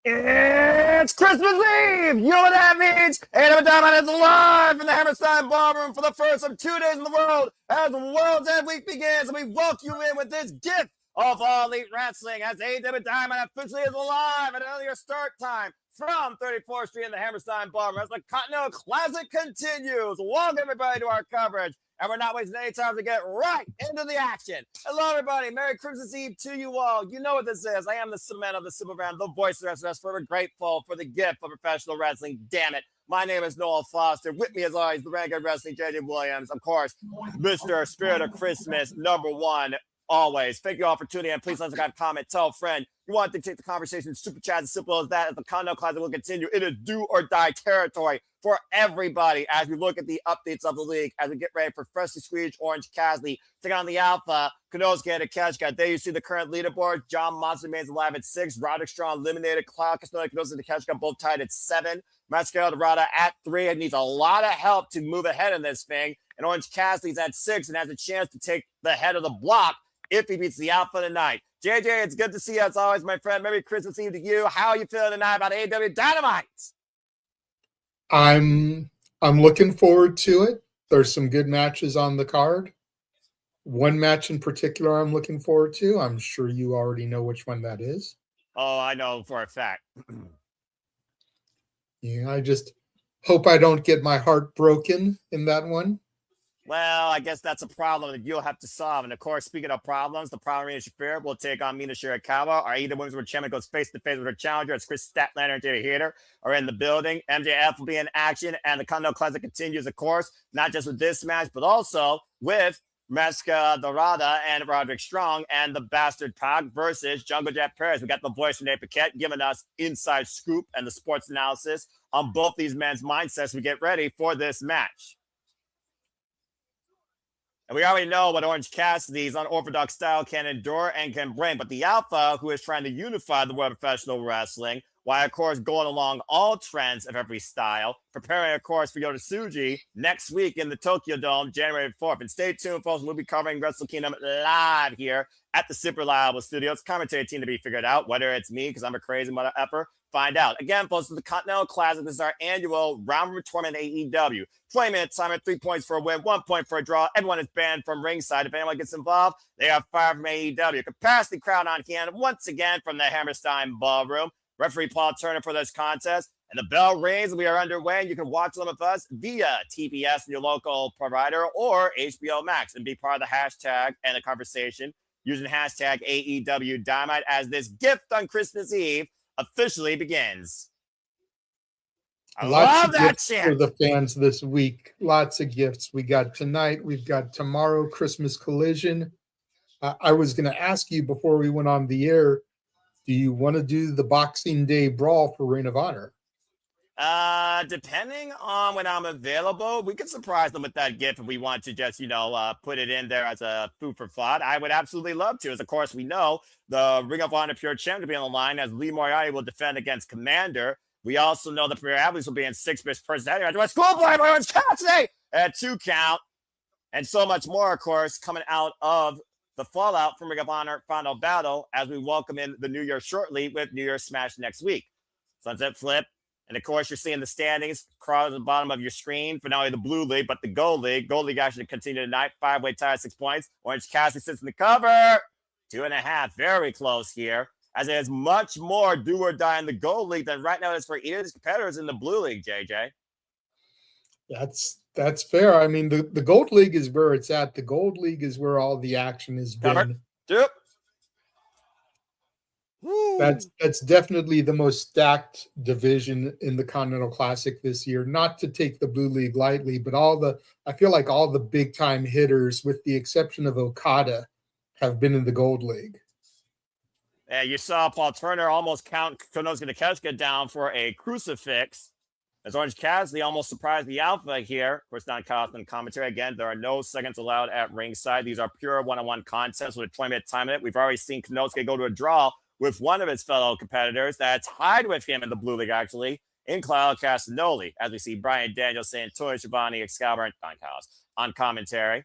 It's Christmas Eve! You know what that means? AEW Dynamite is live in the Hammerstein Ballroom for the first of 2 days in the world as the World's End Week begins, and we welcome you in with this gift of All Elite Wrestling as AEW Dynamite officially is alive at an earlier start time from 34th Street in the Hammerstein Ballroom as the Continental Classic continues. Welcome everybody to our coverage. And we're not wasting any time to get right into the action. Hello, everybody. Merry Christmas Eve to you all. You know what this is. I am the cement of the Super Brand, the voice of wrestling. Forever grateful for the gift of professional wrestling. Damn it. My name is Noel Foster. With me, as always, the Renegade Wrestling, JJ Williams. Of course, Mr. Spirit of Christmas, #1, always. Thank you all for tuning in. Please let us have a comment. Tell a friend. You want to take the conversation super chat as simple as that. As the Continental Classic will continue, it is do or die territory for everybody as we look at the updates of the league, as we get ready for freshly squeezed Orange Cassidy taking on the Alpha, Konosuke and Takeshita. There you see the current leaderboard. John Monson remains alive at 6. Roderick Strong eliminated. Konosuke and Takeshita both tied at 7. Máscara, Dorada at 3 and needs a lot of help to move ahead in this thing. And Orange Cassidy's at 6 and has a chance to take the head of the block if he beats the Alpha tonight. JJ, it's good to see you as always, my friend. Merry Christmas Eve to you. How are you feeling tonight about AEW Dynamite? I'm looking forward to it. There's some good matches on the card. One match in particular I'm looking forward to. I'm sure you already know which one that is. Oh, I know for a fact. Yeah, I just hope I don't get my heart broken in that one. Well, I guess that's a problem that you'll have to solve. And of course, speaking of problems, the problem Marina Shafir will take on Mina Shirakawa. Our AEW Women's World Champion goes face to face with her challenger. It's Kris, Statlander, and Hayter are in the building. MJF will be in action, and the Continental Classic continues, of course, not just with this match, but also with Máscara, Dorada, and Roderick Strong, and the Bastard Pac versus Jungle Jet Perez. We got the voice from Nate Paquette giving us inside scoop and the sports analysis on both these men's mindsets. We get ready for this match. And we already know what Orange Cassidy's unorthodox style can endure and can bring. But the Alpha, who is trying to unify the world of professional wrestling, while, of course, going along all trends of every style, preparing, of course, for Yoda next week in the Tokyo Dome, January 4th. And stay tuned, folks. We'll be covering Wrestle Kingdom live here at the Super Reliable Studios. Commentary team to be figured out, whether it's me, because I'm a crazy mother effer. Find out. Again, folks, the Continental Classic. This is our annual round robin tournament AEW. 20 minutes time at 3 points for a win, 1 point for a draw. Everyone is banned from ringside. If anyone gets involved, they are fired from AEW. Capacity crowd on hand once again from the Hammerstein Ballroom. Referee Paul Turner for this contest. And the bell rings. We are underway. And you can watch them with us via TBS and your local provider or HBO Max and be part of the hashtag and the conversation using hashtag AEW Dynamite as this gift on Christmas Eve officially begins. I love that chant for the fans this week. Lots of gifts. We got tonight. We've got tomorrow, Christmas Collision. I was going to ask you before we went on the air, do you want to do the Boxing Day brawl for Ring of Honor? Depending on when I'm available, we can surprise them with that gift if we want to just, put it in there as a food for thought. I would absolutely love to. As of course, we know the Ring of Honor Pure Champion to be on the line as Lee Moriarty will defend against Commander. We also know the Premier Athletes will be in 6-bit personality. Schoolboy by Orange Cassidy at 2 count. And so much more, of course, coming out of the fallout from Ring of Honor Final Battle as we welcome in the New Year shortly with New Year's Smash next week. Sunset Flip. And, of course, you're seeing the standings across the bottom of your screen for not only the Blue League, but the Gold League. Gold League actually continue tonight. 5-way tie, 6 points. Orange Cassidy sits in the cover. 2.5. Very close here. As it is much more do or die in the Gold League than right now it is for either of these competitors in the Blue League, JJ. That's fair. I mean, the Gold League is where it's at. The Gold League is where all the action has been. Yep. That's definitely the most stacked division in the Continental Classic this year. Not to take the Blue League lightly, but I feel like all the big time hitters, with the exception of Okada, have been in the Gold League. Yeah, you saw Paul Turner almost count Konosuke and Takeshita down for a crucifix. As Orange Cassidy almost surprised the Alpha here. Of course, not caught in commentary. Again, there are no seconds allowed at ringside. These are pure one-on-one contests with a 20-minute time limit. We've already seen Konosuke go to a draw with one of his fellow competitors that's tied with him in the Blue League, actually, in Claudio Castagnoli, as we see Brian Danielson, Tony Schiavone, Excalibur, and Don Callis on commentary.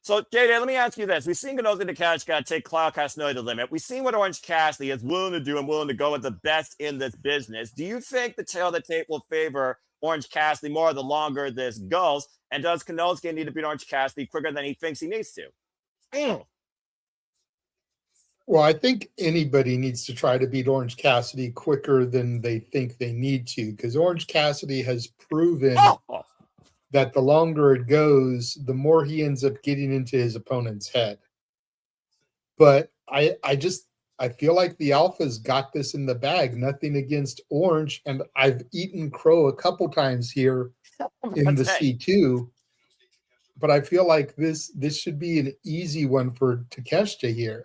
So, JJ, let me ask you this. We've seen Konosuke Takeshita take Claudio Castagnoli to the limit. We've seen what Orange Cassidy is willing to do and willing to go with the best in this business. Do you think the tail of the tape will favor Orange Cassidy more the longer this goes? And does Konosuke need to beat Orange Cassidy quicker than he thinks he needs to? Well, I think anybody needs to try to beat Orange Cassidy quicker than they think they need to, because Orange Cassidy has proven that the longer it goes, the more he ends up getting into his opponent's head. But I feel like the Alpha's got this in the bag. Nothing against Orange, and I've eaten crow a couple times here in the C2, but I feel like this should be an easy one for Takeshita here.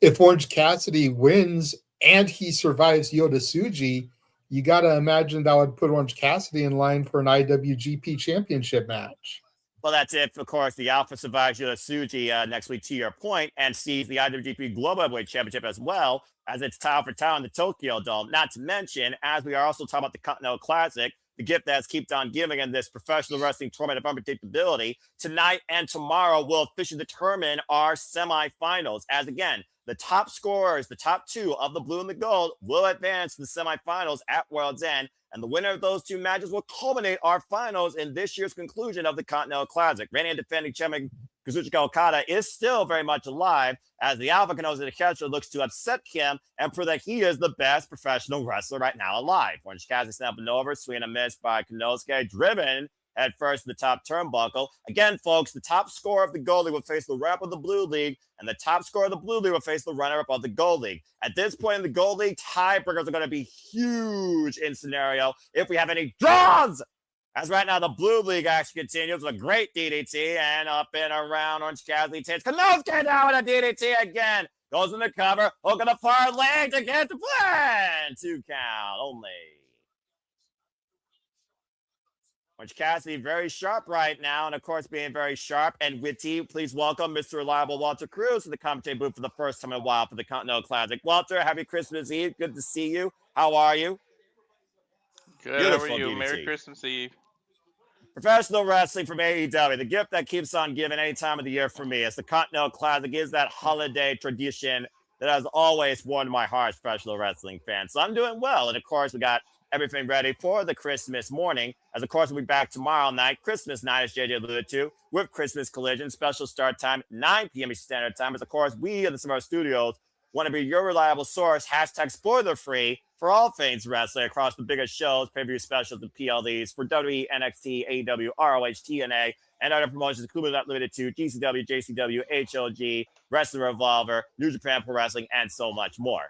If Orange Cassidy wins and he survives Yoda Tsuji, you got to imagine that would put Orange Cassidy in line for an IWGP Championship match. Well, that's it. Of course, the Alpha survives Yoda Tsuji next week, to your point, and sees the IWGP Global Heavyweight Championship as well as it's tile for tile in the Tokyo Dome. Not to mention, as we are also talking about the Continental Classic, the gift that's kept on giving in this professional wrestling tournament of unpredictability, tonight and tomorrow will officially determine our semifinals. As again, the top scorers, the top two of the blue and the gold, will advance to the semifinals at World's End. And the winner of those two matches will culminate our finals in this year's conclusion of the Continental Classic. Reigning and defending champion Kazuchika Okada is still very much alive, as the Alpha Konosuke Takeshita looks to upset him and prove that he is the best professional wrestler right now alive. Orange Cassidy snapping over, swinging a miss by Konosuke, driven at first in the top turnbuckle. Again, folks, the top scorer of the Gold League will face the runner-up of the Blue League, and the top scorer of the Blue League will face the runner-up of the Gold League. At this point in the Gold League, tiebreakers are going to be huge in scenario if we have any draws. As right now, the Blue League actually continues with a great DDT, and up and around Orange Cassidy takes Konosuke down with a DDT again. Goes in the cover, hook on the far leg to get the plan. 2 count only. Orange Cassidy very sharp right now, and of course being very sharp and witty. Please welcome Mr. Reliable Walter Cruz to the commentating booth for the first time in a while for the Continental Classic. Walter, happy Christmas Eve. Good to see you. How are you? Good. Beautiful How are you? DDT. Merry Christmas Eve. Professional wrestling from AEW, the gift that keeps on giving any time of the year for me. As the Continental Classic is that holiday tradition that has always warmed my heart as professional wrestling fan. So I'm doing well. And of course, we got everything ready for the Christmas morning. As of course, we'll be back tomorrow night, Christmas night, as JJ alluded to, with Christmas Collision. Special start time, 9 p.m. Eastern Standard Time. As of course, we at the Summer Studios want to be your reliable source, hashtag spoiler free, for all things wrestling across the biggest shows, pay-per-view specials, and PLEs for WWE, NXT, AEW, ROH, TNA, and other promotions, including not limited to GCW, JCW, HLG, Wrestling Revolver, New Japan Pro Wrestling, and so much more.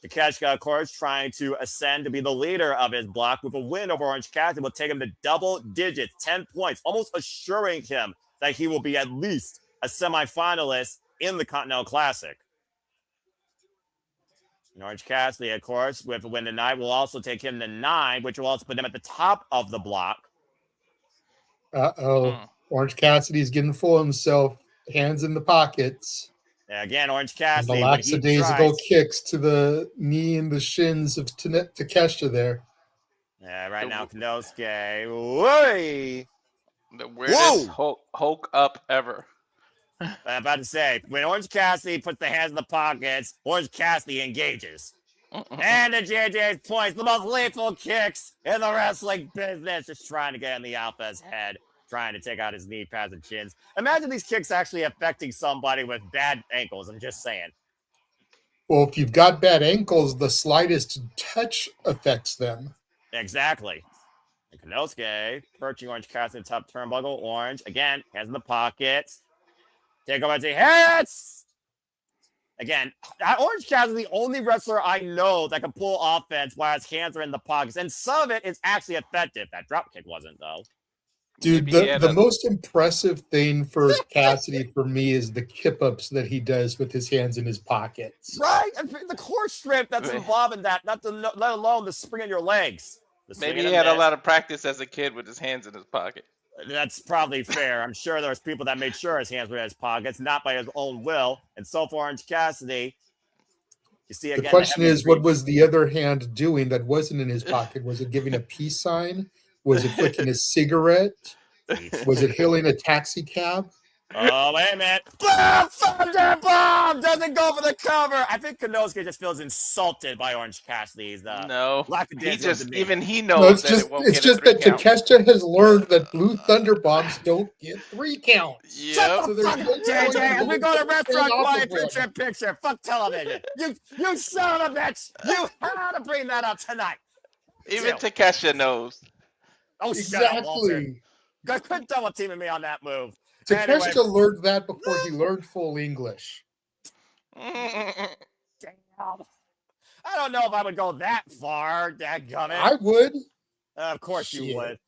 Takeshita, of course, trying to ascend to be the leader of his block with a win over Orange Cassidy will take him to double digits, 10 points, almost assuring him that he will be at least a semifinalist in the Continental Classic. And Orange Cassidy, of course, with a win tonight, will also take him to 9, which will also put him at the top of the block. Orange Cassidy's getting full of himself, hands in the pockets. Yeah, again, Orange Cassidy. And the lackadaisical kicks to the knee and the shins of Takeshita there. Yeah, right now, Konosuke. Whoa! The weirdest Hulk up ever. I'm about to say, when Orange Cassidy puts the hands in the pockets, Orange Cassidy engages. And to JJ's points, the most lethal kicks in the wrestling business, just trying to get in the Alpha's head, trying to take out his knee pads and chins. Imagine these kicks actually affecting somebody with bad ankles. I'm just saying. Well, if you've got bad ankles, the slightest touch affects them. Exactly. And Konosuke perching Orange Cassidy in the top turnbuckle. Orange, again, hands in the pockets. Take over to hits. Again, Orange Cassidy is the only wrestler I know that can pull offense while his hands are in the pockets. And some of it is actually effective. That drop kick wasn't, though. Dude, the most impressive thing for Cassidy for me is the kip-ups that he does with his hands in his pockets. Right? And the core strength that's involved in that, let alone the spring in your legs. Maybe he had a lot of practice as a kid with his hands in his pocket. That's probably fair. I'm sure there's people that made sure his hands were in his pockets, not by his own will. And so for Orange Cassidy, you see again. The question is, what was the other hand doing that wasn't in his pocket? Was it giving a peace sign? Was it flicking a cigarette? Was it hailing a taxi cab? Oh, wait a minute. Boom! Thunder bomb! Doesn't go for the cover. I think Konosuke just feels insulted by Orange Cassidy's No, he lackadaisical just demeanor. even he No, knows that it won't it's get a just 3 that count. Takeshita has learned that blue thunder bombs don't get 3 counts. Shut Yep. the there's fuck no up, JJ. point in As we go to going restaurant off quiet of him. picture in picture. Fuck television. You son of a bitch. You had to bring that up tonight. Even Takeshita knows. Oh, shut up, Walter. Exactly. Quit double teaming me on that move. Takeshita Anyway. learned that before he learned full English. Damn. I don't know if I would go that far, dadgummit. I would. Of course you Shit. would.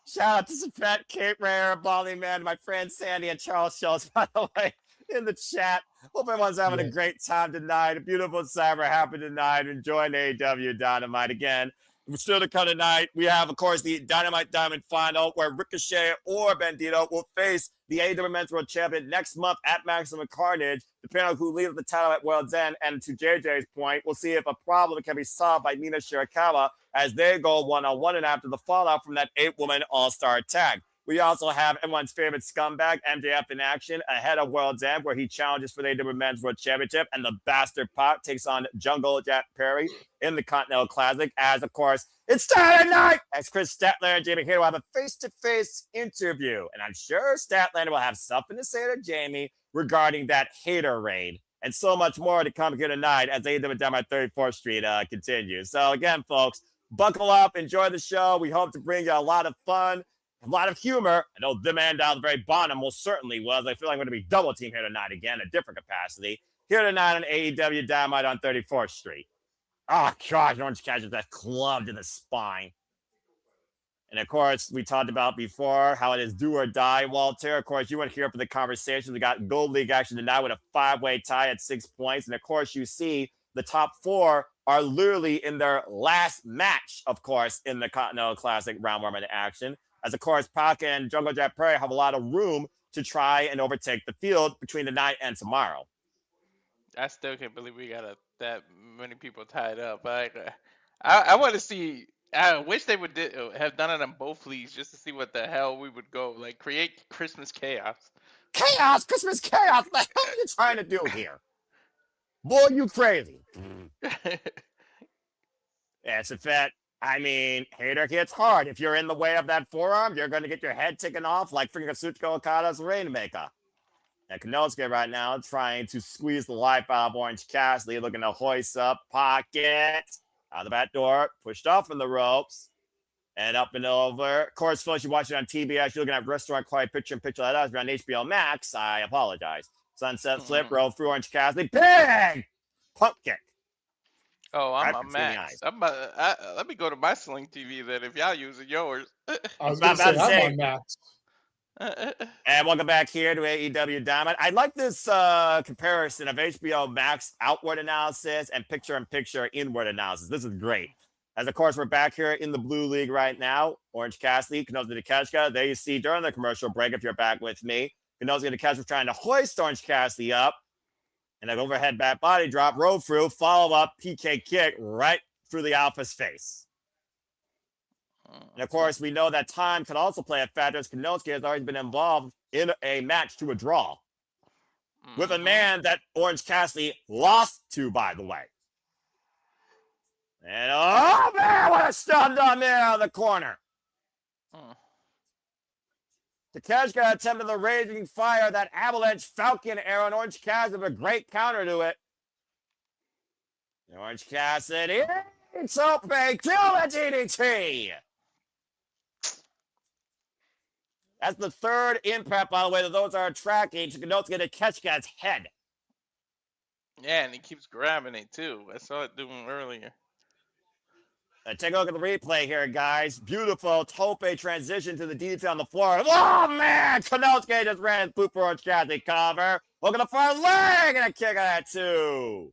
Shout out to Safet, Kate Rare, Bolly Man, my friend Sandy, and Charles Schultz, by the way, in the chat. Hope everyone's having a great time tonight. A beautiful cyber happy tonight. Enjoying AEW Dynamite again. We're still to come tonight. We have, of course, the Dynamite Diamond Final where Ricochet or Bandido will face the AEW Men's World Champion next month at Maximum Carnage, depending on who leaves the title at World's End. And to JJ's point, we'll see if a problem can be solved by Mina Shirakawa as they go one-on-one and after the fallout from that 8-woman all-star tag. We also have everyone's favorite scumbag, MJF, in action ahead of World's End, where he challenges for the AEW Men's World Championship, and the Bastard Pop takes on Jungle Jack Perry in the Continental Classic, as, of course, it's Saturday night, as Chris Statlander and Jamie Hayter will have a face-to-face interview, and I'm sure Statlander will have something to say to Jamie regarding that Hayter raid, and so much more to come here tonight as AEW Dynamite 34th Street continues. So, again, folks, buckle up, enjoy the show. We hope to bring you a lot of fun, a lot of humor. I know the man down the very bottom will certainly was. I feel like I'm going to be double team here tonight again, a different capacity. Here tonight on AEW Dynamite on 34th Street. Oh, gosh, Orange catches that club to the spine. And, of course, we talked about before how it is do or die, Walter. Of course, you weren't here for the conversation. We got Gold League action tonight with a 5-way tie at 6 points. And, of course, you see the top 4 are literally in their last match, of course, in the Continental Classic round 1 action. As, of course, Pac and Jungle Jack Perry have a lot of room to try and overtake the field between tonight and tomorrow. I still can't believe we got that many people tied up. I want to see. I wish they would have done it on both leagues just to see what the hell we would go. Like, create Christmas chaos. Chaos? Christmas chaos? What the hell are you trying to do here? Boy, you crazy. It's a fact. I mean, Hayter hits hard. If you're in the way of that forearm, you're going to get your head taken off like freaking Katsuchika Okada's Rainmaker. And Konosuke right now trying to squeeze the life out of Orange Cassidy, looking to hoist up, pocket, out the back door, pushed off from the ropes, and up and over. Of course, folks, you watch it on TBS, you're looking at Restaurant Quiet Picture in Picture like us. If you're on HBO Max, I apologize. Sunset Flip, roll through Orange Cassidy, big pump kick. Oh, I'm Right a Max. Let me go to my Sling TV then if y'all using yours. I was going to say, I'm on Max. And welcome back here to AEW Dynamite. I like this comparison of HBO Max outward analysis and picture-in-picture inward analysis. This is great. As, of course, we're back here in the Blue League right now. Orange Cassidy, Konosuke Takeshita. There you see during the commercial break, if you're back with me, Konosuke Takeshita trying to hoist Orange Cassidy up. And an overhead back body drop, roll through, follow-up PK kick right through the Alpha's face. And, of course, we know that time can also play a factor, as Konosuke has already been involved in a match to a draw with a man that Orange Cassidy lost to, by the way. And, oh, man, what a stun down there out of the corner. Takeshita attempted the Raging Fire, that Avalanche Falcon arrow, and Orange Cassidy with a great counter to it. And Orange Cassidy, it's open, kill the DDT. That's the third impact, by the way, that those are tracking. Konosuke Takeshita's head. Yeah, and he keeps grabbing it, too. I saw it doing earlier. Take a look at the replay here, guys. Beautiful tope transition to the detail on the floor. Oh, man! Konosuke just ran through for Orange Cassidy cover. Look at the front leg and a kick of that, too.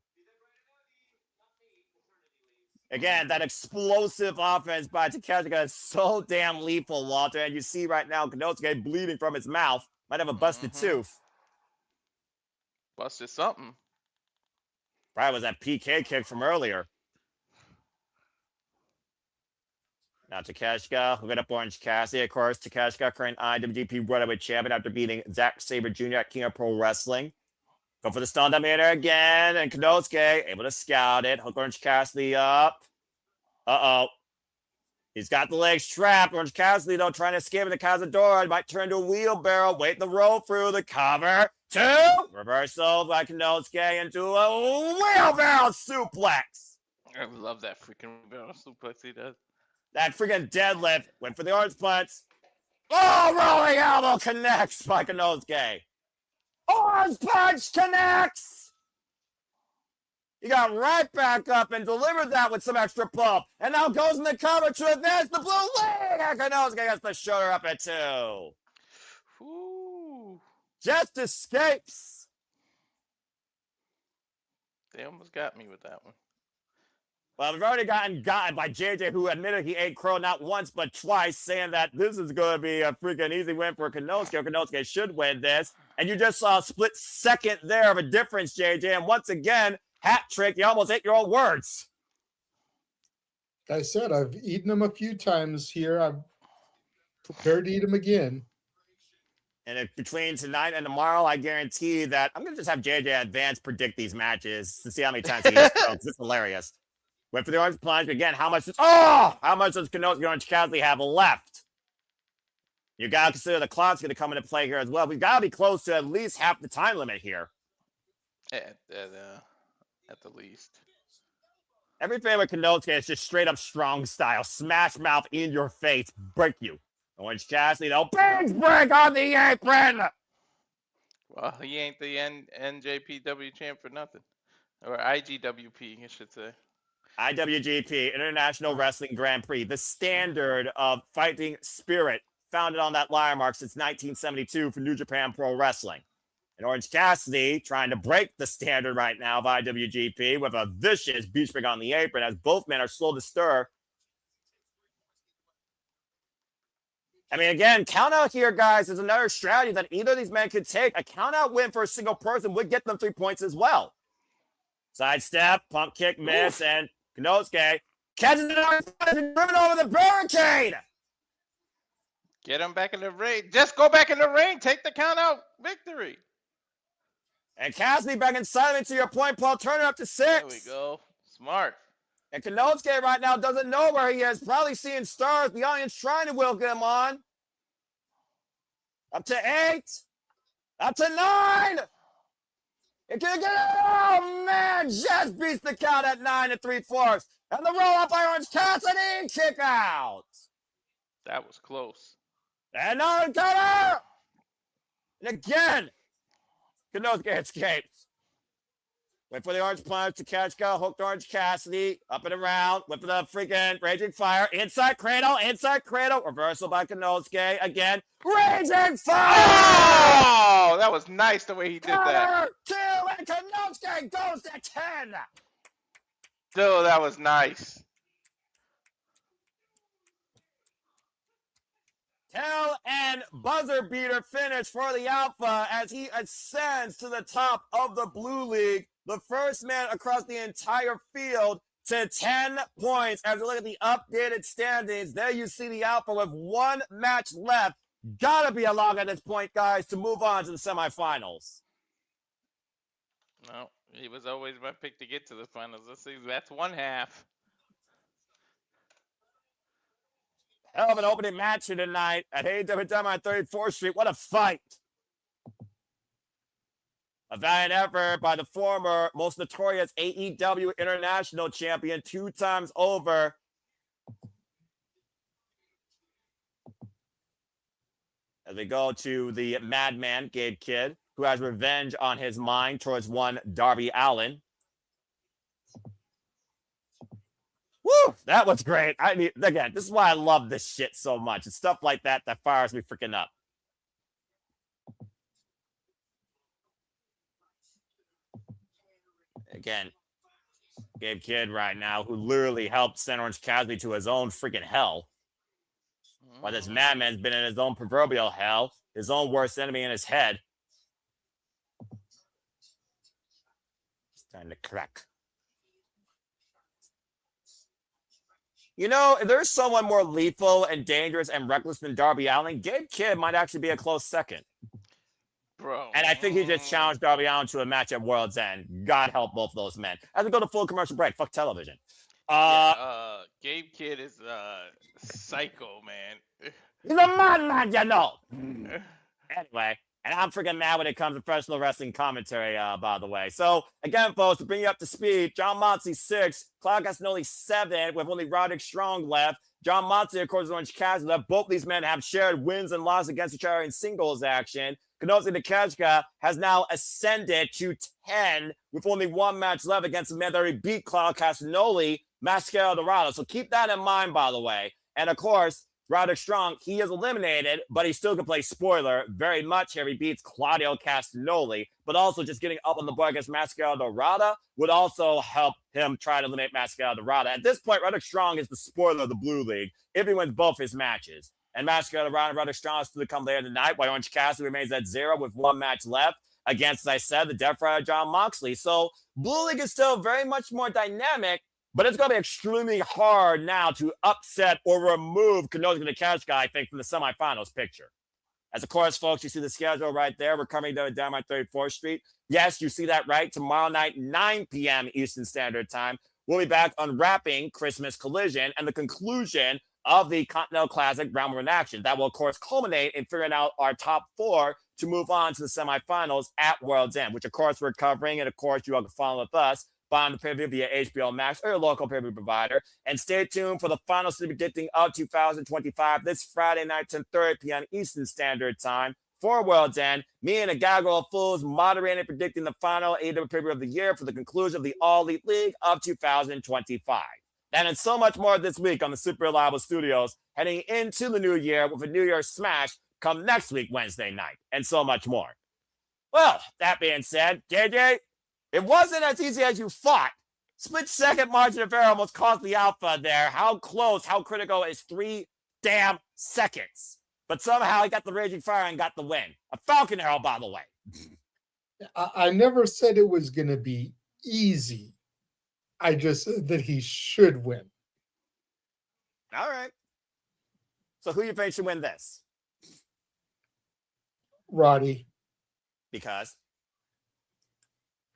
Again, that explosive offense by Takeshita is so damn lethal, Walter. And you see right now Konosuke bleeding from his mouth. Might have a busted tooth. Busted something. Probably was that PK kick from earlier. Now Takeshita, look up Orange Cassidy. Of course, Takeshita, current IWGP Brotherhood Champion after beating Zack Sabre Jr. at King of Pro Wrestling. Go for the Stone Dominator again, and Konosuke able to scout it. Hook Orange Cassidy up. Uh-oh. He's got the legs trapped. Orange Cassidy, though, trying to escape the Cazadora. It might turn to a wheelbarrow. Wait the roll through the cover. 2. Reversal by Konosuke into a wheelbarrow suplex. I love that freaking wheelbarrow suplex he does. That freaking deadlift. Went for the orange punch. Oh, rolling elbow connects by Konosuke. Orange punch connects. He got right back up and delivered that with some extra pump. And now goes in the cover to advance the blue leg. And Konosuke gets the shoulder up at 2. Ooh. Just escapes. They almost got me with that one. Well, we've already gotten by JJ, who admitted he ate crow not once but twice, saying that this is going to be a freaking easy win for Konosuke. Konosuke should win this. And you just saw a split second there of a difference, JJ. And once again, hat trick, you almost ate your own words. Like I said, I've eaten them a few times here. I'm prepared to eat them again. And if between tonight and tomorrow, I guarantee that I'm going to just have JJ Advance predict these matches to see how many times he eats crow. It's hilarious. Went for the orange plunge again. How much does Konosuke Orange Cassidy have left? You got to consider the clock's going to come into play here as well. We've got to be close to at least half the time limit here. At the least. Everything with Konosuke is just straight up strong style. Smash mouth in your face. Break you. Orange Cassidy, though. Big break on the apron. Well, he ain't the NJPW champ for nothing. Or IGWP, I should say. IWGP, International Wrestling Grand Prix, the standard of fighting spirit, founded on that lyre mark since 1972 for New Japan Pro Wrestling. And Orange Cassidy trying to break the standard right now of IWGP with a vicious beach break on the apron as both men are slow to stir. I mean, again, count out here, guys, is another strategy that either of these men could take. A count out win for a single person would get them 3 points as well. Sidestep, pump kick, miss, and Konosuke catches it and driven over the barricade. Get him back in the ring. Just go back in the ring. Take the count out victory. And Cassidy back inside him into your point, Paul. Turn it up to 6. There we go. Smart. And Konosuke right now doesn't know where he is. Probably seeing stars. The audience trying to will him on. Up to 8. Up to 9. It can get it. Oh, man. Just beats the count at 9 3/4. And the roll up by Orange Cassidy. Kick out. That was close. And now cover. And again, Konosuke escapes. Wait for the orange punch to catch go. Hooked Orange Cassidy. Up and around. Whip the freaking Raging Fire. Inside cradle. Inside cradle. Reversal by Konosuke. Again. Raging Fire! Oh, that was nice the way he did that. 2, and Konosuke goes to 10. Still, that was nice. Hell and buzzer beater finish for the Alpha as he ascends to the top of the Blue League. The first man across the entire field to 10 points. As we look at the updated standings, there you see the Alpha with 1 match left. Gotta be a log at this point, guys, to move on to the semifinals. No, he was always my pick to get to the finals. Let's see, that's 1/2. Hell of an opening match here tonight at AEW Dynamite 34th Street. What a fight. A valiant effort by the former, most notorious AEW International Champion 2 times over. As we go to the Madman, Gabe Kidd, who has revenge on his mind towards one Darby Allin. Woo! That was great. I mean, again, this is why I love this shit so much. It's stuff like that that fires me freaking up. Again, Gabe Kidd right now, who literally helped send Orange Cassidy to his own freaking hell. While this madman's been in his own proverbial hell, his own worst enemy in his head. It's time to crack. You know, if there's someone more lethal and dangerous and reckless than Darby Allin, Gabe Kidd might actually be a close second. Bro. And I think he just challenged Darby Allin to a match at World's End. God help both of those men. As we go to full commercial break, fuck television. Gabe Kidd is psycho, man. He's a madman, you know. Anyway, and I'm freaking mad when it comes to professional wrestling commentary, by the way. So, again, folks, to bring you up to speed, John Moxley 6, Claudio Castagnoli 7, with only Roderick Strong left. John Moxley, of course, Orange Cassidy left. Both these men have shared wins and losses against each other in singles action. Konosuke Takeshita has now ascended to 10 with only one match left against the man that already beat Claudio Castagnoli, Máscara Dorada. So keep that in mind, by the way. And, of course, Roderick Strong, he is eliminated, but he still can play spoiler very much here. He beats Claudio Castagnoli, but also just getting up on the board against Máscara Dorada would also help him try to eliminate Máscara Dorada. At this point, Roderick Strong is the spoiler of the Blue League if he wins both his matches. And Máscara Dorada and Roderick Strong is still to come later tonight, while Orange Cassidy remains at 0 with one match left against, as I said, the Death Rider John Moxley. So Blue League is still very much more dynamic, but it's going to be extremely hard now to upset or remove Konosuke Takeshita, I think, from the semifinals picture. As of course, folks, you see the schedule right there. We're coming to Dynamite 34th Street. Yes, you see that right. Tomorrow night, 9 p.m. Eastern Standard Time, we'll be back unwrapping Christmas Collision and the conclusion of the Continental Classic Round 1 action. That will, of course, culminate in figuring out our top 4 to move on to the semifinals at World's End, which, of course, we're covering. And, of course, you all can follow with us on the pay-per-view via HBO Max or your local pay-per-view provider. And stay tuned for the final city predicting of 2025 this Friday night, 10:30 p.m. Eastern Standard Time for World's End. Me and a gaggle of fools moderating and predicting the final AEW pay-per-view of the year for the conclusion of the All Elite League of 2025. That and so much more this week on the Super Reliable Studios, heading into the new year with a New Year's Smash come next week, Wednesday night, and so much more. Well, that being said, JJ, it wasn't as easy as you thought. Split-second margin of error almost caused the alpha there. How close, how critical is 3 damn seconds? But somehow he got the Raging Fire and got the win. A Falcon Arrow, by the way. I never said it was going to be easy. I just said that he should win. All right. So who you think should win this? Roddy. Because?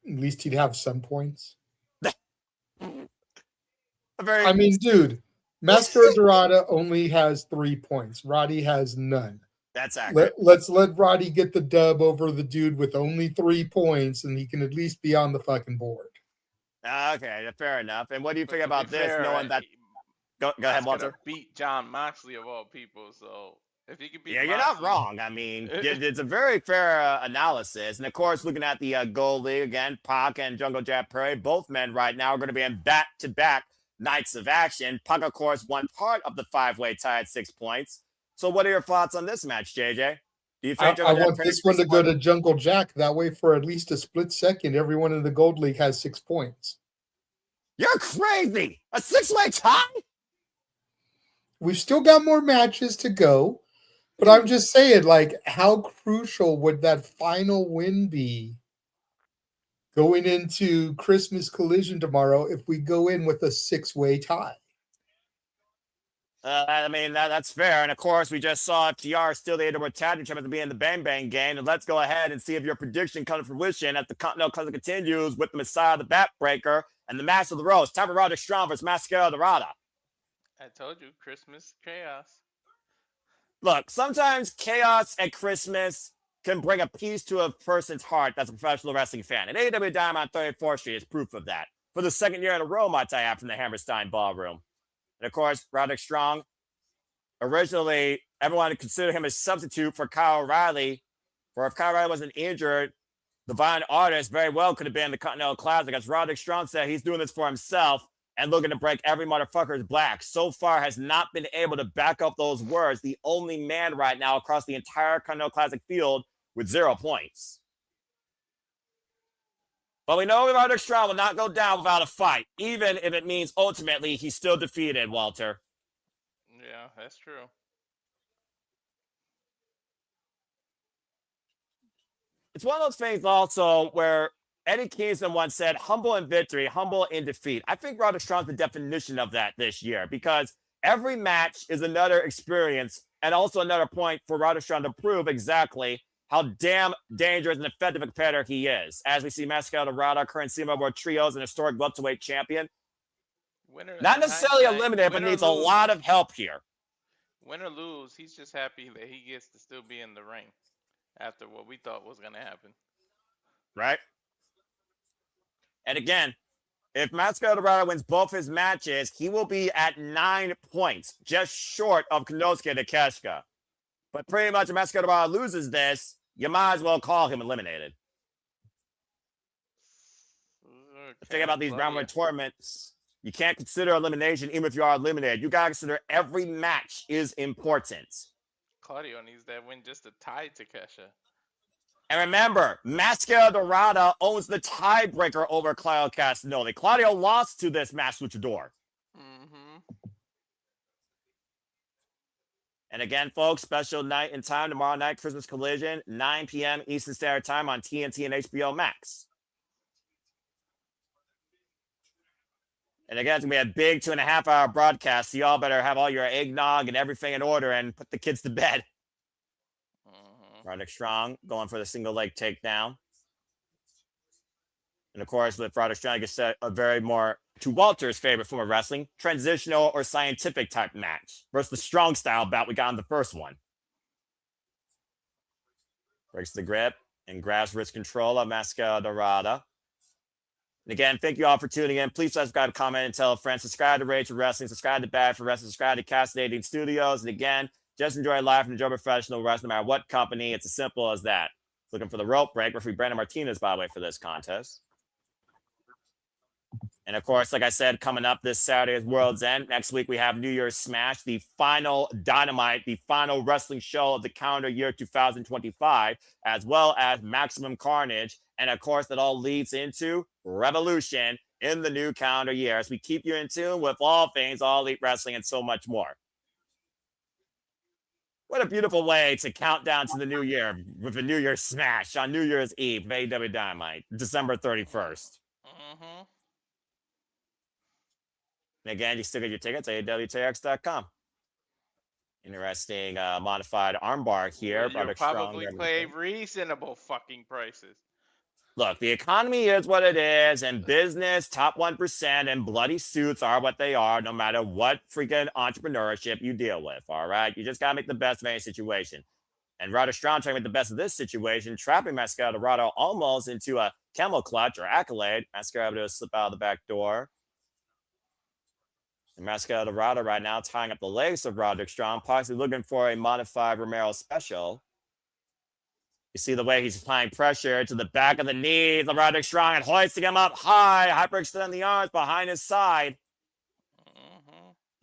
At least he'd have some points. I mean, dude, Máscara Dorada only has 3 points. Roddy has none. That's accurate. Let's let Roddy get the dub over the dude with only 3 points, and he can at least be on the fucking board. Okay, fair enough. And what do you think about this, knowing that... Go ahead, Walter. Beat John Moxley of all people, so... If you could beat you're not wrong. I mean, it's a very fair analysis. And, of course, looking at the Gold League, again, Pac and Jungle Jack Perry, both men right now are going to be in back-to-back nights of action. Pac, of course, won part of the 5-way tie at 6 points. So what are your thoughts on this match, JJ? Do you think I want this one to go to Jungle Jack. That way, for at least a split second, everyone in the Gold League has 6 points. You're crazy! A 6-way tie? We've still got more matches to go. But I'm just saying, like, how crucial would that final win be going into Christmas Collision tomorrow if we go in with a 6-way tie? I mean, that's fair. And, of course, we just saw FTR still the AEW Tag Team Champions to be in the Bang Bang game. And let's go ahead and see if your prediction comes to fruition as the Continental Classic continues with the Messiah, the Backbreaker, and the Master of the Rose. Time for Roderick Strong versus Máscara Dorada. I told you, Christmas chaos. Look, sometimes chaos at Christmas can bring a peace to a person's heart that's a professional wrestling fan. And AEW Dynamite on 34th Street is proof of that. For the second year in a row, might I add, from the Hammerstein Ballroom. And of course, Roderick Strong, originally, everyone considered him a substitute for Kyle O'Reilly. For if Kyle O'Reilly wasn't injured, the Violent Artist very well could have been the Continental Classic. As Roderick Strong said, he's doing this for himself and looking to break every motherfucker's black. So far has not been able to back up those words. The only man right now across the entire Continental Classic field with 0 points. But we know Roderick Strong will not go down without a fight, even if it means ultimately he's still defeated, Walter. Yeah, that's true. It's one of those things also where Eddie Kingston once said, humble in victory, humble in defeat. I think Roderick Strong's the definition of that this year because every match is another experience and also another point for Roderick Strong to prove exactly how damn dangerous and effective a competitor he is. As we see Máscara Dorada, current CMO World Trios, and historic welterweight champion. Not necessarily eliminated, but needs a lot of help here. Win or lose, he's just happy that he gets to still be in the ring after what we thought was going to happen. Right? And again, if Máscara Dorada wins both his matches, he will be at 9 points, just short of Konosuke Takeshita. But pretty much if Máscara Dorada loses this, you might as well call him eliminated. Okay, The thing about these round one tournaments, you can't consider elimination even if you are eliminated. You got to consider every match is important. Claudio needs that win just to tie Takeshita. And remember, Máscara Dorada owns the tiebreaker over Claudio Castagnoli. Claudio lost to this match luchador. And again, folks, special night and time tomorrow night, Christmas Collision, 9 p.m. Eastern Standard Time on TNT and HBO Max. And again, it's going to be a big 2.5-hour broadcast, so y'all better have all your eggnog and everything in order and put the kids to bed. Roderick Strong going for the single leg takedown. And of course, with Roderick Strong, you get a very more, to Walter's favorite form of wrestling, transitional or scientific type match versus the strong style bout we got in the first one. Breaks the grip and grabs wrist control of Máscara Dorada. And again, thank you all for tuning in. Please subscribe, comment, and tell a friend. Subscribe to Rage for Wrestling. Subscribe to Bad for Wrestling. Subscribe to Cassidy Studios. And again, just enjoy life and enjoy professional wrestling no matter what company. It's as simple as that. Looking for the rope break. Referee Brandon Martinez, by the way, for this contest. And of course, like I said, coming up this Saturday is World's End. Next week, we have New Year's Smash, the final Dynamite, the final wrestling show of the calendar year 2025, as well as Maximum Carnage. And of course, that all leads into Revolution in the new calendar year as we keep you in tune with all things All Elite Wrestling and so much more. What a beautiful way to count down to the new year with a New Year's Smash on New Year's Eve, AEW Dynamite, December 31st. And again, you still get your tickets at AEWTX.com. Interesting modified armbar here. You'll probably pay reasonable fucking prices. Look, the economy is what it is, and business, top 1%, and bloody suits are what they are, no matter what freaking entrepreneurship you deal with, all right? You just got to make the best of any situation. And Roderick Strong trying to make the best of this situation, trapping Máscara Dorada almost into a camel clutch or accolade. Máscara able to slip out of the back door. And Máscara Dorada right now tying up the legs of Roderick Strong, possibly looking for a modified Romero special. You see the way he's applying pressure to the back of the knees of Roderick Strong and hoisting him up high, hyperextending the arms behind his side.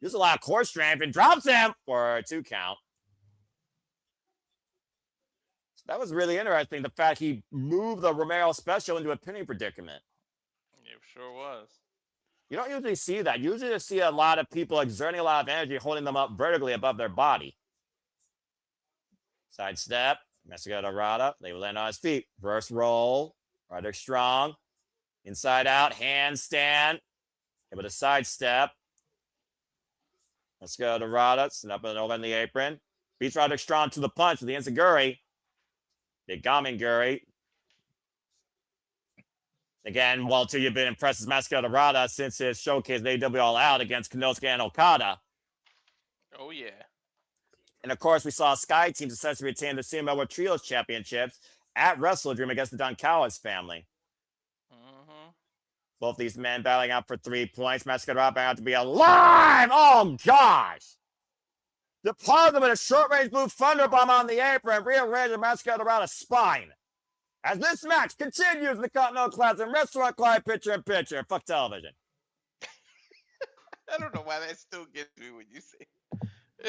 Uses a lot of core strength and drops him for a 2 count. So that was really interesting, the fact he moved the Romero special into a pinning predicament. It sure was. You don't usually see that. You usually see a lot of people exerting a lot of energy, holding them up vertically above their body. Side step. Máscara Dorada. They will land on his feet. Reverse roll. Roderick Strong. Inside out. Handstand. Able to sidestep. Máscara Dorada. Set up and over in the apron. Beats Roderick Strong to the punch with the Enziguri. Big Gaminguri. Again, Walter, you've been impressed with Máscara Dorada since his showcase at AEW All Out against Konosuke and Okada. Oh, yeah. And of course, we saw Sky Team successfully retain the CML World Trios Championships at Wrestle Dream against the Donkawas family. Both these men battling out for 3 points. Máscara Dorada out to be alive! Oh, gosh! Deposit with a short-range blue thunder bomb on the apron, rearranging Máscara Dorada's spine. As this match continues in the Continental Classic Restaurant Clyde picture-in-picture. Fuck television. I don't know why that still gets me when you say.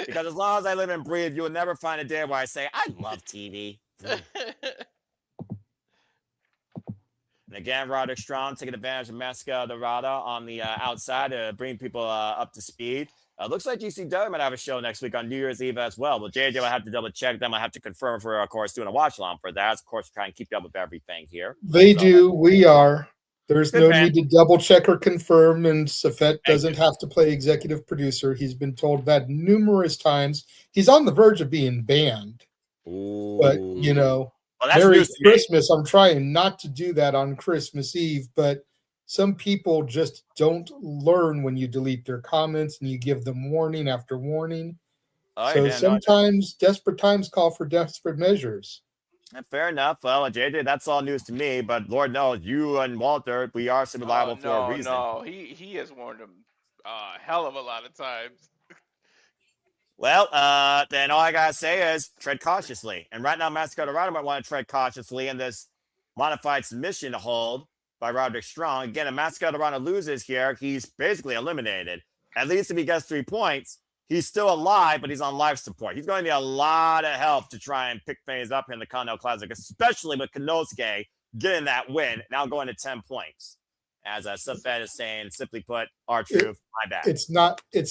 Because as long as I live and breathe, you will never find a day where I say, I love TV. And again, Roderick Strong taking advantage of Máscara Dorada on the outside to bring people up to speed. Looks like GCW might have a show next week on New Year's Eve as well. Well, JJ will have to double check them. I have to confirm if we're, of course, doing a watch along for that. Of course, try and keep up with everything here. They do. We are. There's Good no man. need to double check or confirm, and Safet doesn't have to play executive producer. He's been told that numerous times. He's on the verge of being banned. Ooh. But, you know, well, that's Merry news to me. Christmas. I'm trying not to do that on Christmas Eve, but some people just don't learn when you delete their comments and you give them warning after warning. Oh, So yeah, sometimes desperate times call for desperate measures. fair enough. Well, JJ, that's all news to me. But Lord knows, you and Walter, we are so reliable for a reason. No, he has warned him a hell of a lot of times. Well, then all I gotta say is tread cautiously. And right now, Máscara might want to tread cautiously in this modified submission hold by Roderick Strong. Again, if Máscara loses here, he's basically eliminated. At least if he gets 3 points, he's still alive, but he's on life support. He's going to need a lot of help to try and pick things up here in the Continental Classic, especially with Konosuke getting that win, now going to 10 points. As Safet is saying, simply put, R-Truth, my bad. It's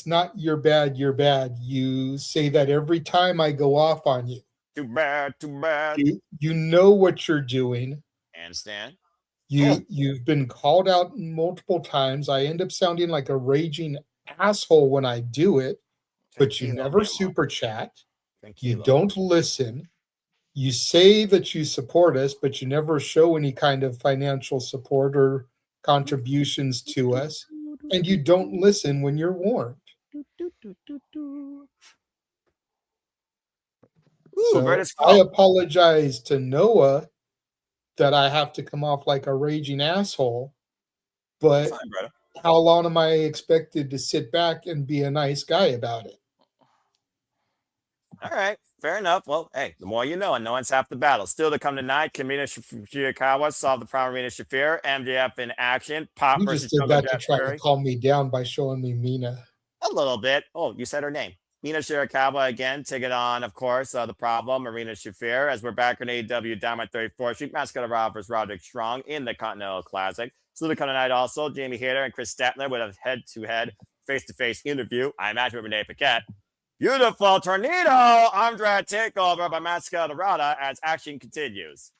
not you're bad, you're bad. You say that every time I go off on you. Too bad, too bad. You know what you're doing. Understand? You've been called out multiple times. I end up sounding like a raging asshole when I do it, but you never super chat. You don't listen. You say that you support us, but you never show any kind of financial support or contributions to us, and you don't listen when you're warned. So I apologize to Noah that I have to come off like a raging asshole, but how long am I expected to sit back and be a nice guy about it? All right, fair enough. Well, hey, the more you know, and knowing's half the battle. Still to come tonight, Mina Shirakawa solved the problem Marina Shafir, MJF in action. Pop You versus just did that to try Fury. to calm me down by showing me Mina. A little bit. Oh, you said her name. Mina Shirakawa again, taking on, of course, the problem, Marina Shafir, as we're back on AEW Dynamite 34th Street. Máscara versus Roderick Strong in the Continental Classic. Still to come tonight also, Jamie Hayter and Kris Statlander with a head-to-head, face-to-face interview. I imagine with Renee Paquette. Beautiful tornado arm drag takeover by Máscara as action continues.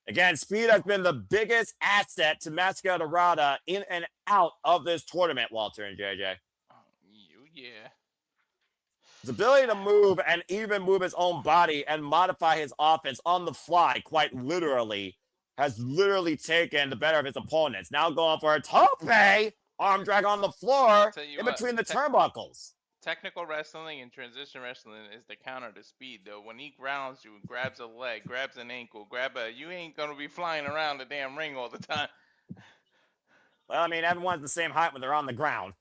Again, speed has been the biggest asset to Máscara in and out of this tournament, Walter and JJ. Yeah. His ability to move and even move his own body and modify his offense on the fly, quite literally, has literally taken the better of his opponents. Now going for a tope arm drag on the floor in between the turnbuckles. Technical wrestling and transition wrestling is the counter to speed, though. When he grounds you, grabs a leg, grabs an ankle, you ain't gonna be flying around the damn ring all the time. Well, I mean, everyone's the same height when they're on the ground.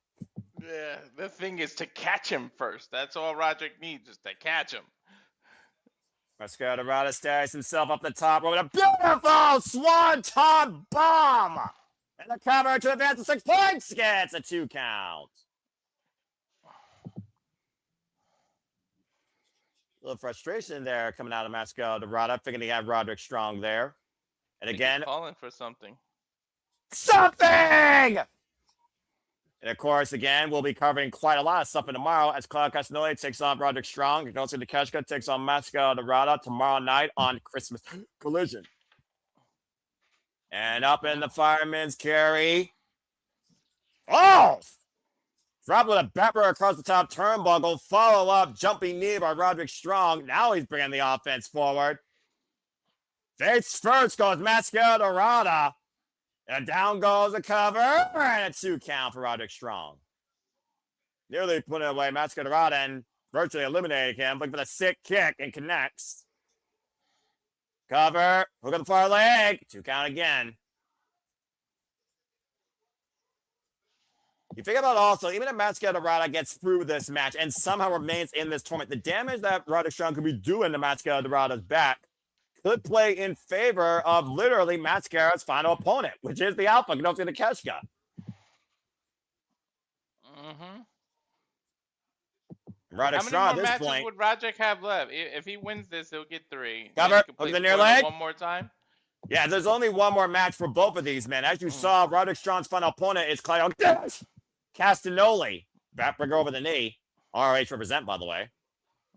Yeah, the thing is to catch him first. That's all Roderick needs, is to catch him. Máscara stays himself up the top with a beautiful swanton bomb. And the cover to advance to 6 points gets a 2 count. A little frustration there coming out of Máscara. Figuring he had Roderick Strong there. And again, calling for something. Something! And of course, again, we'll be covering quite a lot of stuff tomorrow as Claudio Castagnoli takes on Roderick Strong. Konosuke Takeshita takes on Máscara tomorrow night on Christmas Collision. And up in the fireman's carry. Oh! Drop with a bapper across the top turnbuckle. Follow up, jumping knee by Roderick Strong. Now he's bringing the offense forward. Face first goes Máscara. And down goes the cover. And a 2 count for Roderick Strong. Nearly putting away Máscara and virtually eliminating him. Looking for the sick kick and connects. Cover. Hook on the far leg. 2 count again. You think about also, even if Máscara gets through this match and somehow remains in this tournament, the damage that Roderick Strong could be doing to Máscara's back could play in favor of literally Máscara's final opponent, which is the Alpha, Konosuke Takeshita. Roderick Strong How many more at this matches point would Roderick have left? If he wins this, he'll get 3. Cover, hook the near leg. One more time. Yeah, there's only one more match for both of these men. As you saw, Roderick Strong's final opponent is Claudio Castagnoli. Backbreaker over the knee. ROH represent, by the way.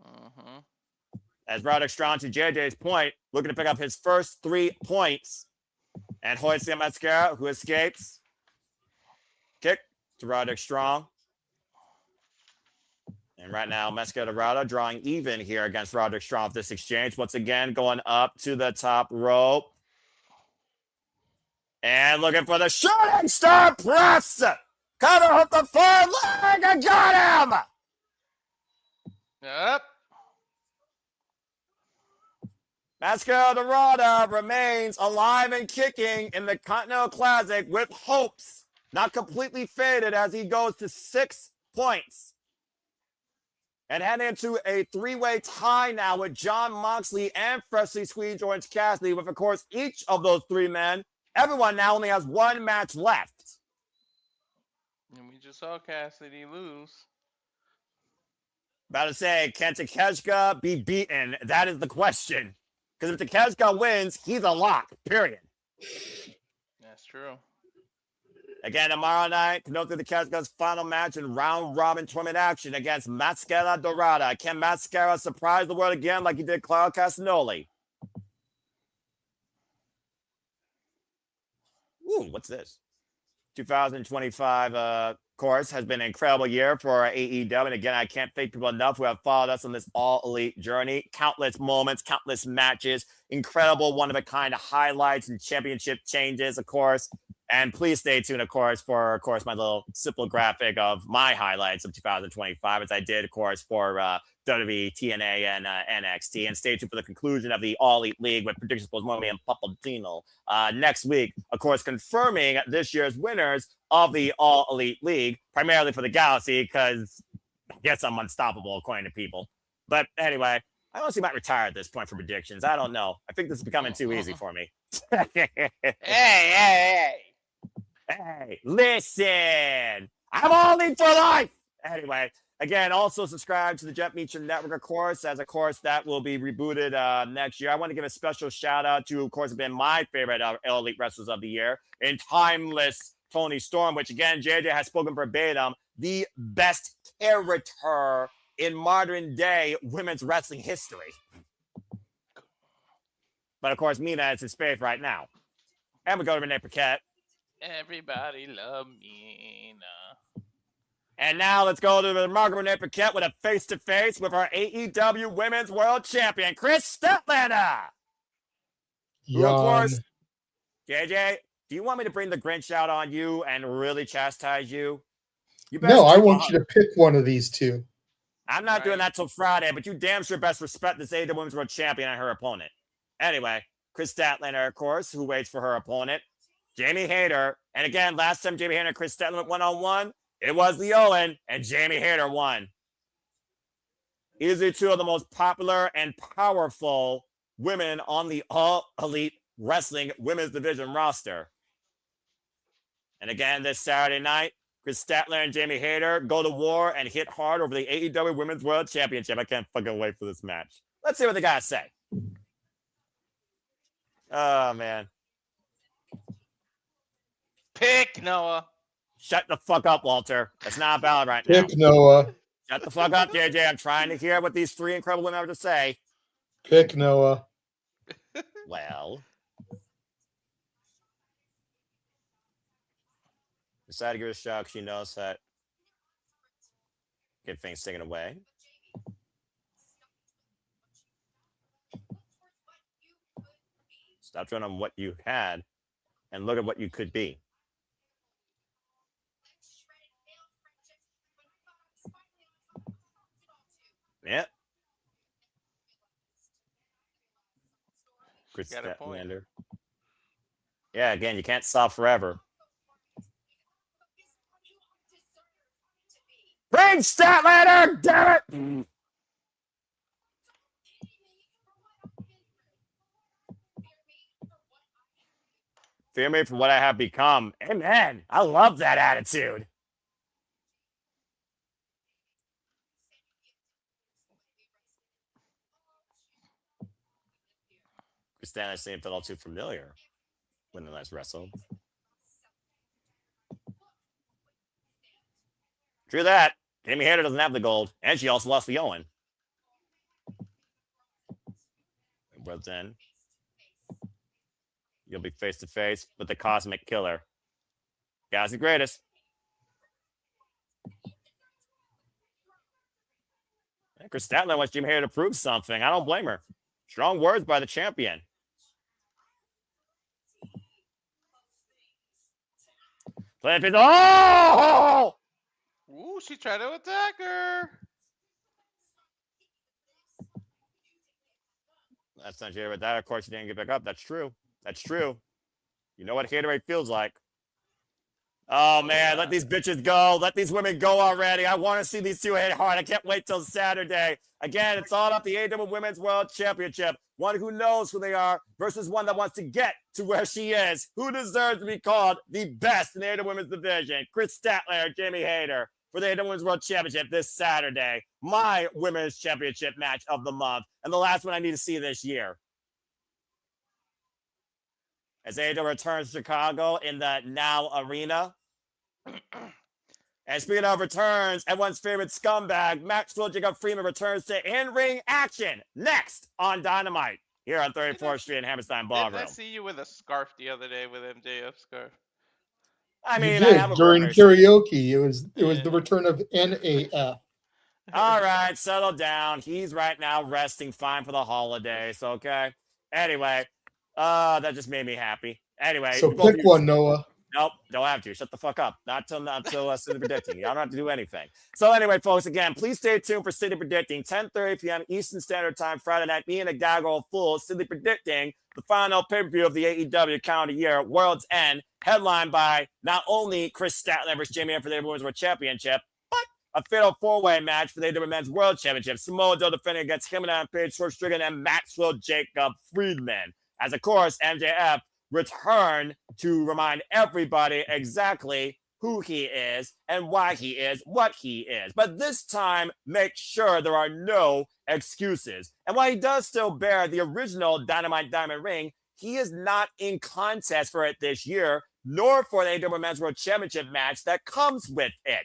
Mm-hmm. As Roderick strong to JJ's point, looking to pick up his first 3 points. And hoisting Máscara, who escapes. Kick to Roderick strong. And right now, Máscara Dorada drawing even here against Roderick Strong with this exchange. Once again, going up to the top rope. And looking for the shooting star press. Cover hook the forward leg and got him. Yep. Máscara Dorada remains alive and kicking in the Continental Classic with hopes not completely faded as he goes to 6 points. And heading into a 3-way tie now with Jon Moxley and freshly squeezed Orange Cassidy, with, of course, each of those 3 men. Everyone now only has 1 match left. And we just saw Cassidy lose. About to say, can Takeshita be beaten? That is the question. Because if Takeshita wins, he's a lock, period. That's true. Again, tomorrow night, Konosuke Takeshita's final match in round-robin tournament action against Máscara Dorada. Can Máscara surprise the world again like he did Claudio Castagnoli? Ooh, what's this? 2025, course, has been an incredible year for AEW. And again, I can't thank people enough who have followed us on this all-elite journey. Countless moments, countless matches, incredible one-of-a-kind highlights and championship changes, of course. And please stay tuned, of course, for, of course, my little simple graphic of my highlights of 2025, as I did, of course, for WWE, TNA, and NXT. And stay tuned for the conclusion of the All Elite League with predictions for Mommy and Pappelallee next week. Of course, confirming this year's winners of the All Elite League, primarily for the Galaxy, because I guess I'm unstoppable, according to people. But anyway, I honestly might retire at this point for predictions. I don't know. I think this is becoming too easy for me. Hey, listen. I'm all in for life. Anyway, again, also subscribe to the Jeff Meacham Network, of course, as, of course, that will be rebooted next year. I want to give a special shout out to, of course, been my favorite Elite Wrestlers of the year in Timeless Tony Storm, which, again, JJ has spoken verbatim, the best character in modern day women's wrestling history. But, of course, Mina is his fave right now. And we go to Renee Paquette. Everybody love Mina. And now let's go to the Margaret Renee Paquette with a face-to-face with our AEW Women's World Champion, Kris Statlander. Who, of course, JJ, do you want me to bring the Grinch out on you and really chastise you? No, I want you to pick one of these 2. I'm not doing that till Friday, but you damn sure best respect this AEW Women's World Champion and her opponent. Anyway, Kris Statlander, of course, who waits for her opponent, Jamie Hayter. And again, last time Jamie Hayter and Kris Statlander went one-on-one, it was the Owen, and Jamie Hayter won. Easily 2 of the most popular and powerful women on the All Elite Wrestling Women's Division roster. And again, this Saturday night, Kris Statlander and Jamie Hayter go to war and hit hard over the AEW Women's World Championship. I can't fucking wait for this match. Let's see what they gotta say. Oh, man. Pick Noah. Shut the fuck up, Walter. That's not valid right now. Pick Noah. Shut the fuck up, JJ. I'm trying to hear what these 3 incredible women have to say. Pick Noah. Well, decided to give it a shot because she knows that get things taken away. Stop drawing on what you had and look at what you could be. Yeah. Kris Statlander. Yeah, again, you can't stop forever. Bring Statlander, damn it! Fear me for what I have become. Amen. I love that attitude. Kris Statlander seemed felt all too familiar when the last wrestled. True that. Jamie Hayter doesn't have the gold, and she also lost the Owen. Well then, you'll be face to face with the Cosmic Killer. Guy's the greatest. And Kris Statlander wants Jamie Hayter to prove something. I don't blame her. Strong words by the champion. Oh! Ooh, she tried to attack her. That's not true, but that, of course, she didn't get back up. That's true. That's true. You know what haterade feels like. Oh, man, let these bitches go. Let these women go already. I want to see these two hit hard. I can't wait till Saturday. Again, it's all about the AEW Women's World Championship. One who knows who they are versus one that wants to get to where she is. Who deserves to be called the best in the AEW Women's Division? Kris Statlander, Jamie Hayter for the AEW Women's World Championship this Saturday. My Women's Championship match of the month. And the last one I need to see this year. As AEW returns to Chicago in the Now Arena. And speaking of returns, everyone's favorite scumbag, Maxwell Jacob Freeman returns to in-ring action next on Dynamite here on 34th Street in Hammerstein Ballroom. Didn't I see you with a scarf the other day with MJF scarf? I mean, you did. I have a During karaoke. It was the return of NAF. All right, settle down. He's right now resting fine for the holidays, okay? Anyway, that just made me happy. Anyway. So pick one, Noah. Nope, don't have to. Shut the fuck up. Not till City Predicting. Y'all don't have to do anything. So anyway, folks, again, please stay tuned for City Predicting. 10:30 p.m. Eastern Standard Time, Friday night. Me and a guy go full City Predicting, the final pay-per-view of the AEW calendar year, World's End, headlined by not only Kris Statlander versus Jamie Hayter for the Women's World Championship, but a fatal four-way match for the AEW Men's World Championship. Samoa Joe defending against him and Paige Swerve Strickland and Maxwell Jacob Friedman. As, of course, MJF return to remind everybody exactly who he is and why he is what he is. But this time, make sure there are no excuses. And while he does still bear the original Dynamite Diamond Ring, he is not in contest for it this year, nor for the AEW Men's World Championship match that comes with it,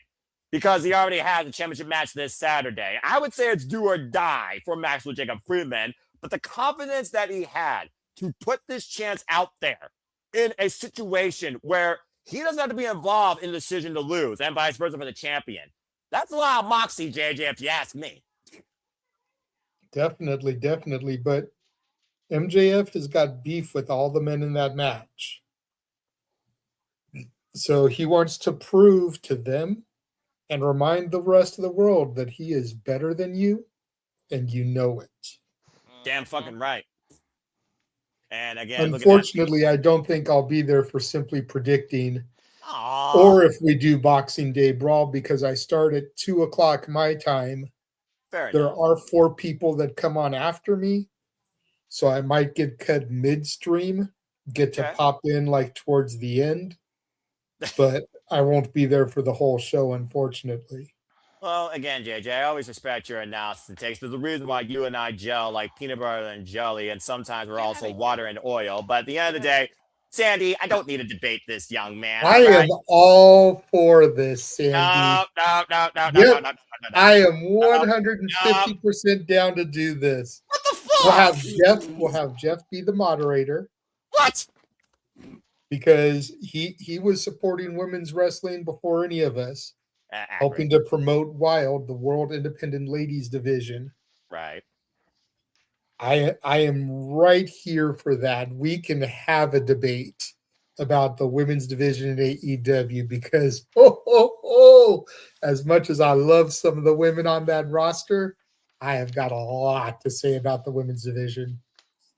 because he already has a championship match this Saturday. I would say it's do or die for Maxwell Jacob Friedman, but the confidence that he had to put this chance out there in a situation where he doesn't have to be involved in the decision to lose and vice versa for the champion. That's a lot of moxie, JJ, if you ask me. Definitely. But MJF has got beef with all the men in that match. So he wants to prove to them and remind the rest of the world that he is better than you, and you know it. Damn fucking right. And again, unfortunately, I don't think I'll be there for Simply Predicting. Aww. Or if we do Boxing Day Brawl, because I start at 2:00 my time. There are 4 people that come on after me, so I might get cut midstream, get to pop in like towards the end, but I won't be there for the whole show, unfortunately. Well, again, JJ, I always respect your analysis and takes. There's a reason why you and I gel like peanut butter and jelly, and sometimes we're also water and oil. But at the end of the day, Sandy, I don't need to debate this young man. I am all for this, Sandy. No. I am 150% down to do this. What the fuck? We'll have Jeff be the moderator. What? Because he was supporting women's wrestling before any of us. Helping to promote Wild, the World Independent Ladies Division. Right. I am right here for that. We can have a debate about the women's division in AEW because, as much as I love some of the women on that roster, I have got a lot to say about the women's division.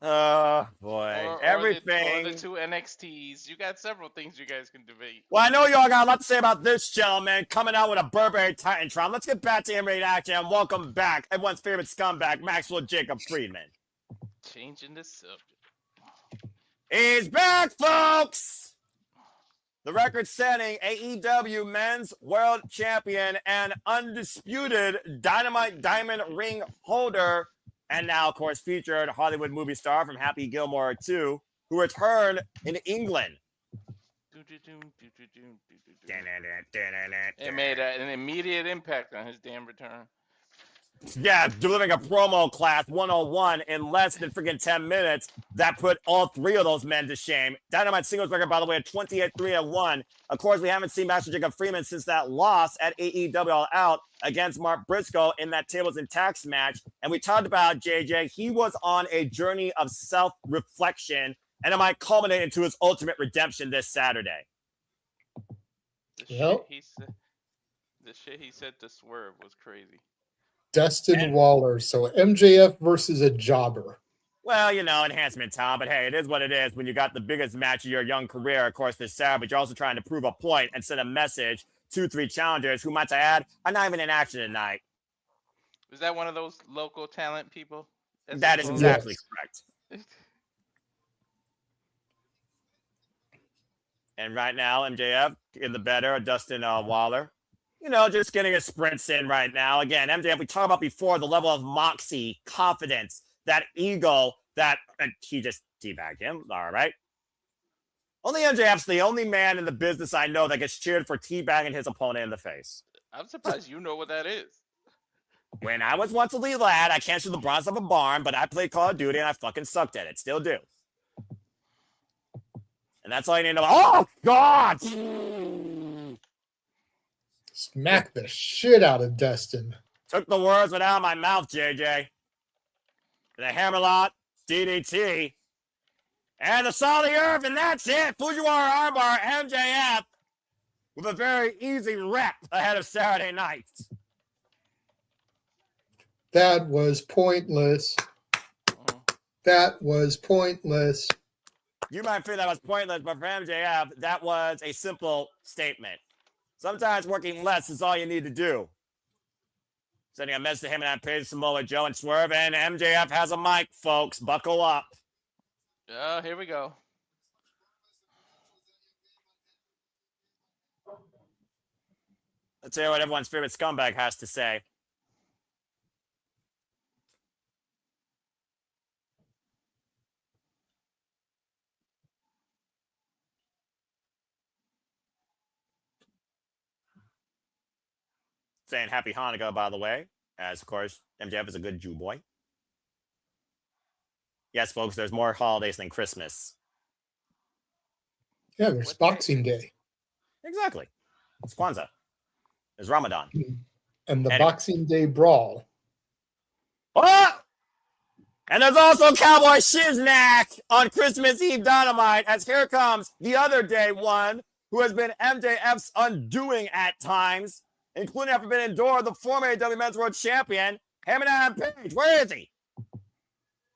Oh, boy. Everything. Or the 2 NXTs. You got several things you guys can debate. Well, I know y'all got a lot to say about this gentleman coming out with a Burberry Titantron. Let's get back to in-ring action and welcome back everyone's favorite scumbag, Maxwell Jacob Friedman. Changing the subject. He's back, folks! The record-setting AEW Men's World Champion and undisputed Dynamite Diamond Ring holder, and now, of course, featured Hollywood movie star from Happy Gilmore 2, who returned in England. It made an immediate impact on his damn return. Yeah, delivering a promo class 101 in less than freaking 10 minutes that put all three of those men to shame. Dynamite singles record, by the way, at 28-3-1. Of course, we haven't seen Master Jacob Freeman since that loss at AEW All Out against Mark Briscoe in that tables and tax match. And we talked about JJ. He was on a journey of self-reflection, and it might culminate into his ultimate redemption this Saturday. The shit he said to Swerve was crazy. Dustin Waller. So MJF versus a jobber. Well, you know, enhancement time, but hey, it is what it is when you got the biggest match of your young career, of course, this Saturday, but you're also trying to prove a point and send a message to three challengers who, might I add, are not even in action tonight. Was that one of those local talent people? That is exactly correct. And right now, MJF in the better of Dustin Waller. You know, just getting his sprints in right now. Again, MJF, we talked about before, the level of moxie, confidence, that ego, that he just teabagged him. All right. Only MJF's the only man in the business I know that gets cheered for teabagging his opponent in the face. I'm surprised you know what that is. When I was once a lead lad, I can't shoot the bronze of a barn, but I played Call of Duty and I fucking sucked at it. Still do. And that's all you need to know. Oh, God! Smack the shit out of Dustin. Took the words right out of my mouth, JJ. The Hammerlock, DDT, and the Solid Earth, and that's it. Fujiwara armbar, MJF, with a very easy rep ahead of Saturday night. That was pointless. That was pointless. You might think that was pointless, but for MJF, that was a simple statement. Sometimes working less is all you need to do. Sending a message to him and Page, Samoa Joe, and Swerve, and MJF has a mic, folks. Buckle up. Oh, here we go. Let's hear what everyone's favorite scumbag has to say. Saying happy Hanukkah, by the way, as of course MJF is a good Jew boy. Yes, folks, there's more holidays than Christmas. Yeah, there's Boxing Day. Exactly. It's Kwanzaa. There's Ramadan. And the Boxing Day Brawl. Oh! And there's also Cowboy Shiznak on Christmas Eve Dynamite, as here comes the other day one who has been MJF's undoing at times, including after Forbidden Door, the former AEW Men's World Champion, Hammerstein Page. Where is he?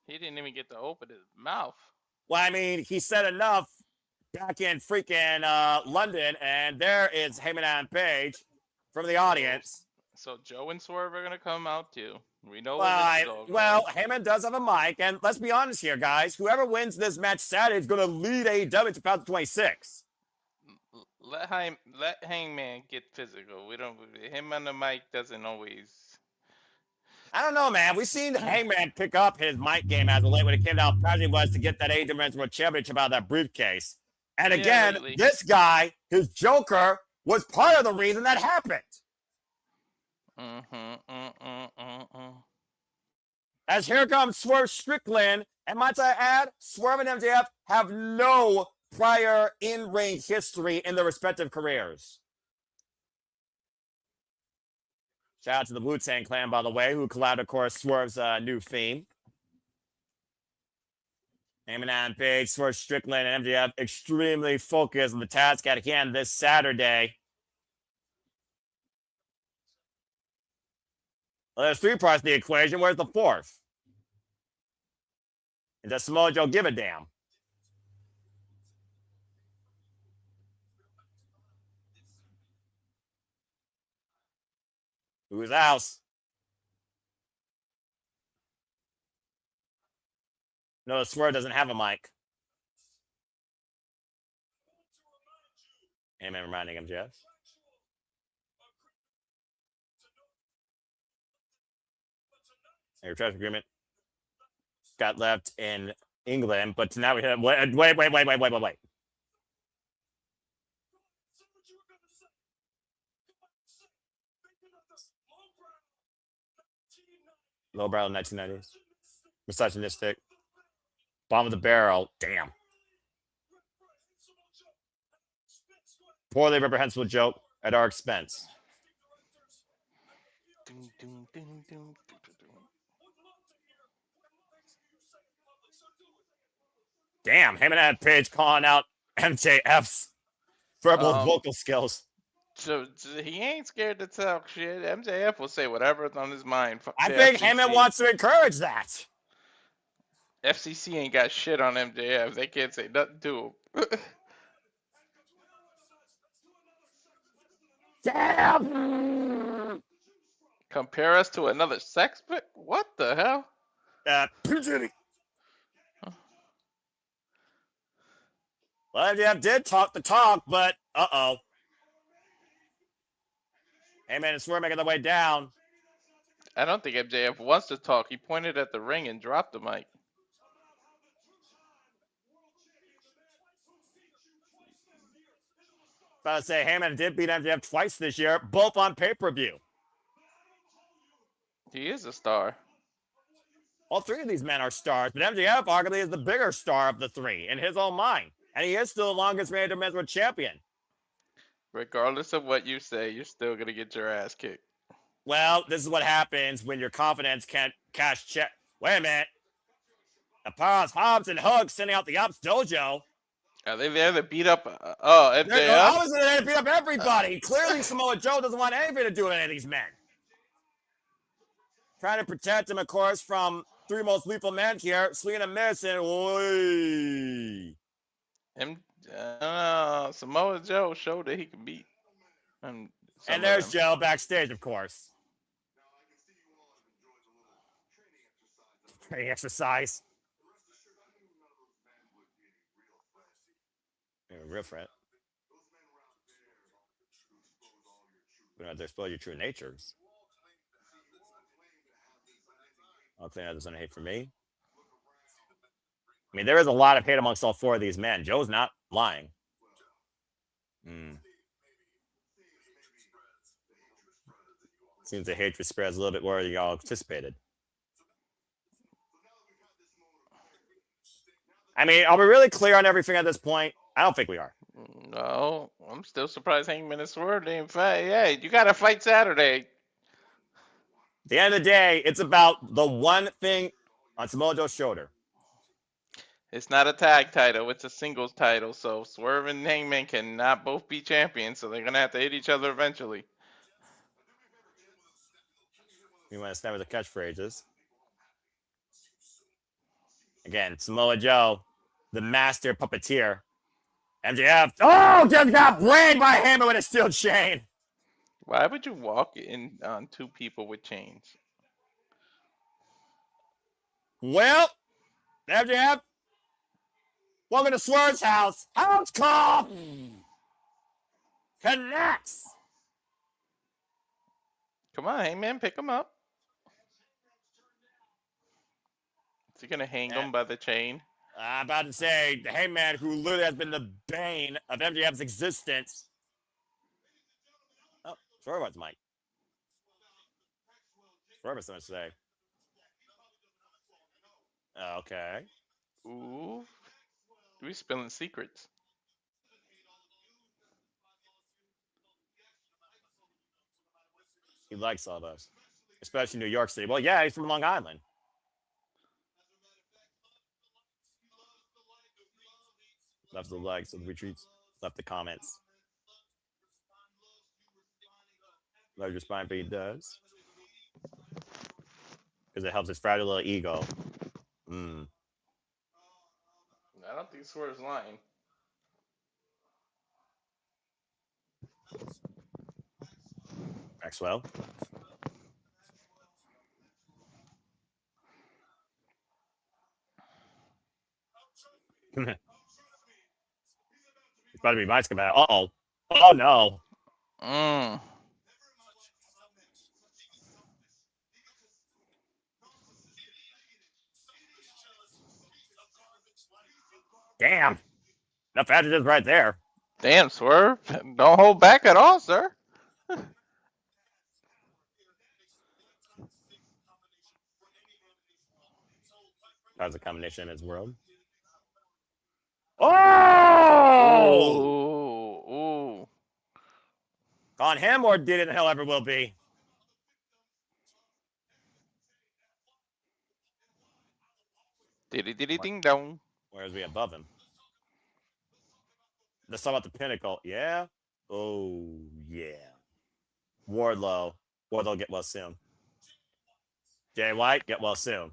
He didn't even get to open his mouth. Well, I mean, he said enough back in freaking London, and there is Hammerstein Page from the audience. So Joe and Swerve are going to come out too. We know well, Heyman does have a mic, and let's be honest here, guys. Whoever wins this match Saturday is going to lead AEW to 2026. Let Hangman get physical. We don't. Him on the mic doesn't always. I don't know, man. We've seen Hangman pick up his mic game as of late when it came to how proud he was to get that AEW Men's World Championship out of that briefcase. And again, this guy, his Joker, was part of the reason that happened. As here comes Swerve Strickland, and might I add, Swerve and MJF have no prior in-ring history in their respective careers. Shout out to the Wu-Tang Clan, by the way, who collabed, of course, Swerve's new theme. Heyman Page, Swerve Strickland, and MJF extremely focused on the task at hand this Saturday. Well, there's three parts of the equation. Where's the fourth? And does Samoa Joe give a damn? Who's house? No, Swerve doesn't have a mic. Heyman reminding him, Jeff. Your trust agreement got left in England, but now we have wait. Lowbrow 1990s. Misogynistic. Bottom of the barrel. Damn. Poorly reprehensible joke at our expense. Dun, dun, dun, dun, dun, dun, dun. Damn, him and that Page calling out MJF's verbal vocal skills. So he ain't scared to talk shit. MJF will say whatever's on his mind. I think Heyman wants to encourage that. FCC ain't got shit on MJF. They can't say nothing to him. Damn. Compare us to another sex pick? What the hell? Well, MJF did talk the talk, but uh-oh. Heyman and Swerve making their way down. I don't think MJF wants to talk. He pointed at the ring and dropped the mic. About to say, Heyman did beat MJF twice this year, both on pay-per-view. He is a star. All three of these men are stars, but MJF arguably is the bigger star of the three in his own mind. And he is still the longest reigning men's world champion. Regardless of what you say, you're still going to get your ass kicked. Well, this is what happens when your confidence can't cash check. Wait a minute. The Paz, Hobbs, and Hook sending out the Ops Dojo. Are they there to beat up? MJF? I was there to beat up everybody. Clearly, Samoa Joe doesn't want anything to do with any of these men. Trying to protect him, of course, from three most lethal men here. Swinging and missing. Samoa Joe showed that he can beat. And there's Joe backstage, of course. Training exercise. Real threat. We don't have to expose your true natures. I'll clean out this hate for me. I mean, there is a lot of hate amongst all four of these men. Joe's not lying. Seems the hatred spreads a little bit more than y'all anticipated. I mean, are we really clear on everything at this point? I don't think we are. No, I'm still surprised Hangman and Swerve didn't fight. Yeah, you got to fight Saturday. At the end of the day, it's about the one thing on Samoa Joe's shoulder. It's not a tag title, it's a singles title. So Swerve and Hangman cannot both be champions, so they're going to have to hit each other eventually. You want to stand with the catchphrases. Again, Samoa Joe, the master puppeteer. MJF, just got brained by Hammer with a steel chain. Why would you walk in on two people with chains? Well, MJF, welcome to Swerve's house. House call connects. Come on, Hangman, pick him up. Is he going to hang him by the chain? I'm about to say, the Hangman, who literally has been the bane of MJF's existence. Oh, Swerve wants Mike. Swerve has something to say. Okay. Ooh. We spilling secrets. He likes all those. Especially New York City. Well, yeah, he's from Long Island. Left the likes of the retreats. Left the comments. Love your spine, but he does. Because it helps his fragile little ego. I don't think Swerve's lying. Maxwell. It's about to be Mike's about. Uh-oh. Oh, no. Damn. Enough adjectives right there. Damn, Swerve. Don't hold back at all, sir. That was a combination in his world. Oh! Ooh. On him or did it hell ever will be? Diddy ding dong. Where is we above him? Let's talk about the pinnacle. Yeah? Oh, yeah. Wardlow. Wardlow, get well soon. Jay White, get well soon.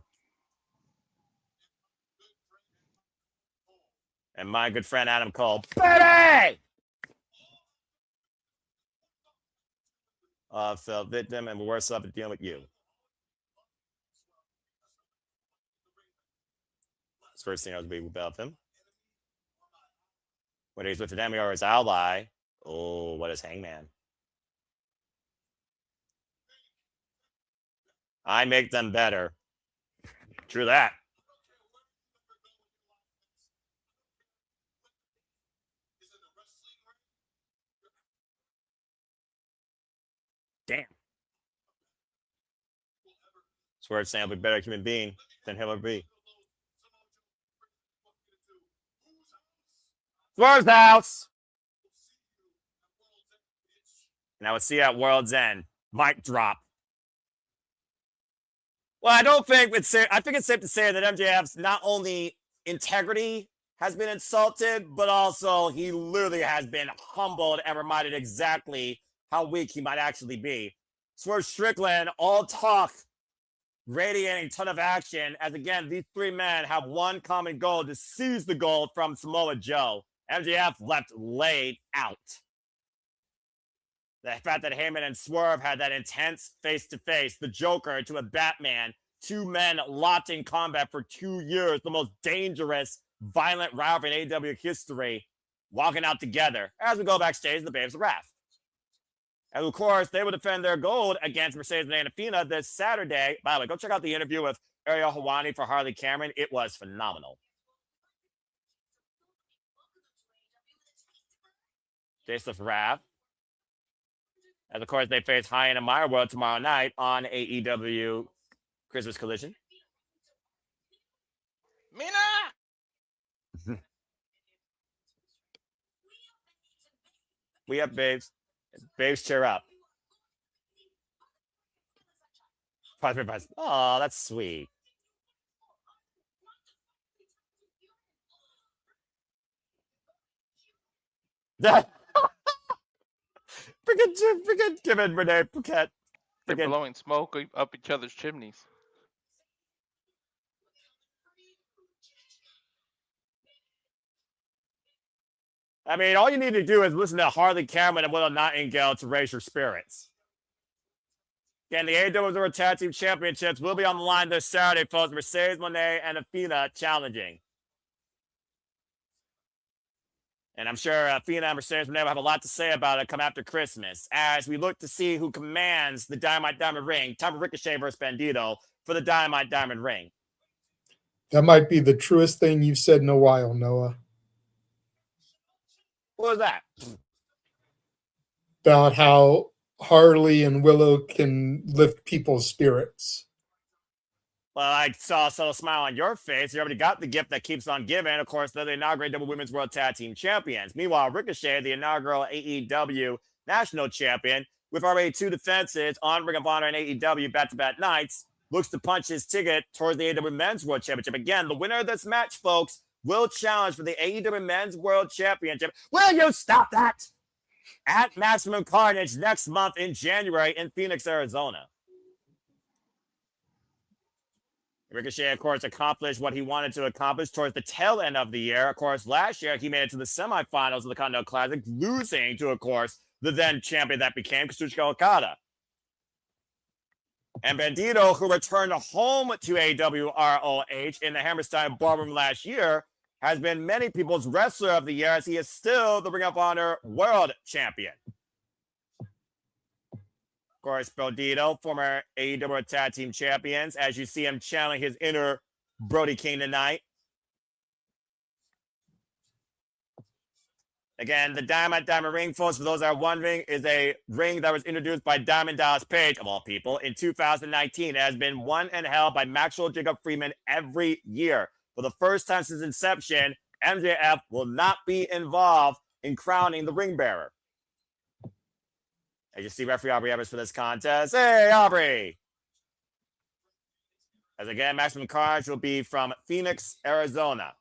And my good friend Adam Cole. Betty! Fell victim and worse off at dealing with you. It's first thing I was be about him. When he's with the enemy or his ally. Oh, what is Hangman? I make them better. True that. Damn. Swear saying I'll be a better human being than he'll ever be. Swerve's house. Now let's see at World's End. Mic drop. Well, I think it's safe to say that MJF's not only integrity has been insulted, but also he literally has been humbled and reminded exactly how weak he might actually be. Swerve Strickland, all talk, radiating ton of action, as again, these three men have one common goal: to seize the gold from Samoa Joe. MJF left laid out. The fact that Heyman and Swerve had that intense face-to-face, the Joker to a Batman, two men locked in combat for 2 years, the most dangerous, violent rivalry in AEW history, walking out together as we go backstage, the Babes of Wrath. And of course, they will defend their gold against Mercedes and Athena this Saturday. By the way, go check out the interview with Ariel Helwani for Harley Cameron. It was phenomenal. Babes of Wrath. And of course, they face High End and Meyer World tomorrow night on AEW Christmas Collision. Mina! We up, babes. Babes, cheer up. Oh, that's sweet. Freaking give it, Renee Paquette. They're blowing smoke up each other's chimneys. I mean, all you need to do is listen to Harley Cameron and Willow Nightingale to raise your spirits. Again, the AEW World Tag Team Championships will be on the line this Saturday, folks. Mercedes Moné and Athena challenging. And I'm sure Athena and Mercedes Moné will have a lot to say about it come after Christmas, as we look to see who commands the Dynamite Diamond Ring. Time for Ricochet versus Bandido for the Dynamite Diamond Ring. That might be the truest thing you've said in a while, Noah. What was that? About how Harley and Willow can lift people's spirits. Well, I saw a subtle smile on your face. You already got the gift that keeps on giving. Of course, they're the inaugural Double Women's World Tag Team Champions. Meanwhile, Ricochet, the inaugural AEW National Champion, with already 2 defenses on Ring of Honor and AEW back-to-back nights, looks to punch his ticket towards the AEW Men's World Championship. Again, the winner of this match, folks, will challenge for the AEW Men's World Championship. Will you stop that? At Maximum Carnage next month in January in Phoenix, Arizona. Ricochet, of course, accomplished what he wanted to accomplish towards the tail end of the year. Of course, last year, he made it to the semifinals of the Continental Classic, losing to, of course, the then champion that became Kazuchika Okada. And Bandido, who returned home to AWROH in the Hammerstein Ballroom last year, has been many people's Wrestler of the Year, as he is still the Ring of Honor World Champion. Of course, Bandido, former AEW Tag Team Champions, as you see him channeling his inner Brody King tonight. Again, the Diamond ring, folks, for those that are wondering, is a ring that was introduced by Diamond Dallas Page, of all people, in 2019. It has been won and held by Maxwell Jacob Freeman every year. For the first time since inception, MJF will not be involved in crowning the ring bearer. As you see, referee Aubrey Evers for this contest. Hey, Aubrey! As again, Maximum Carnage will be from Phoenix, Arizona.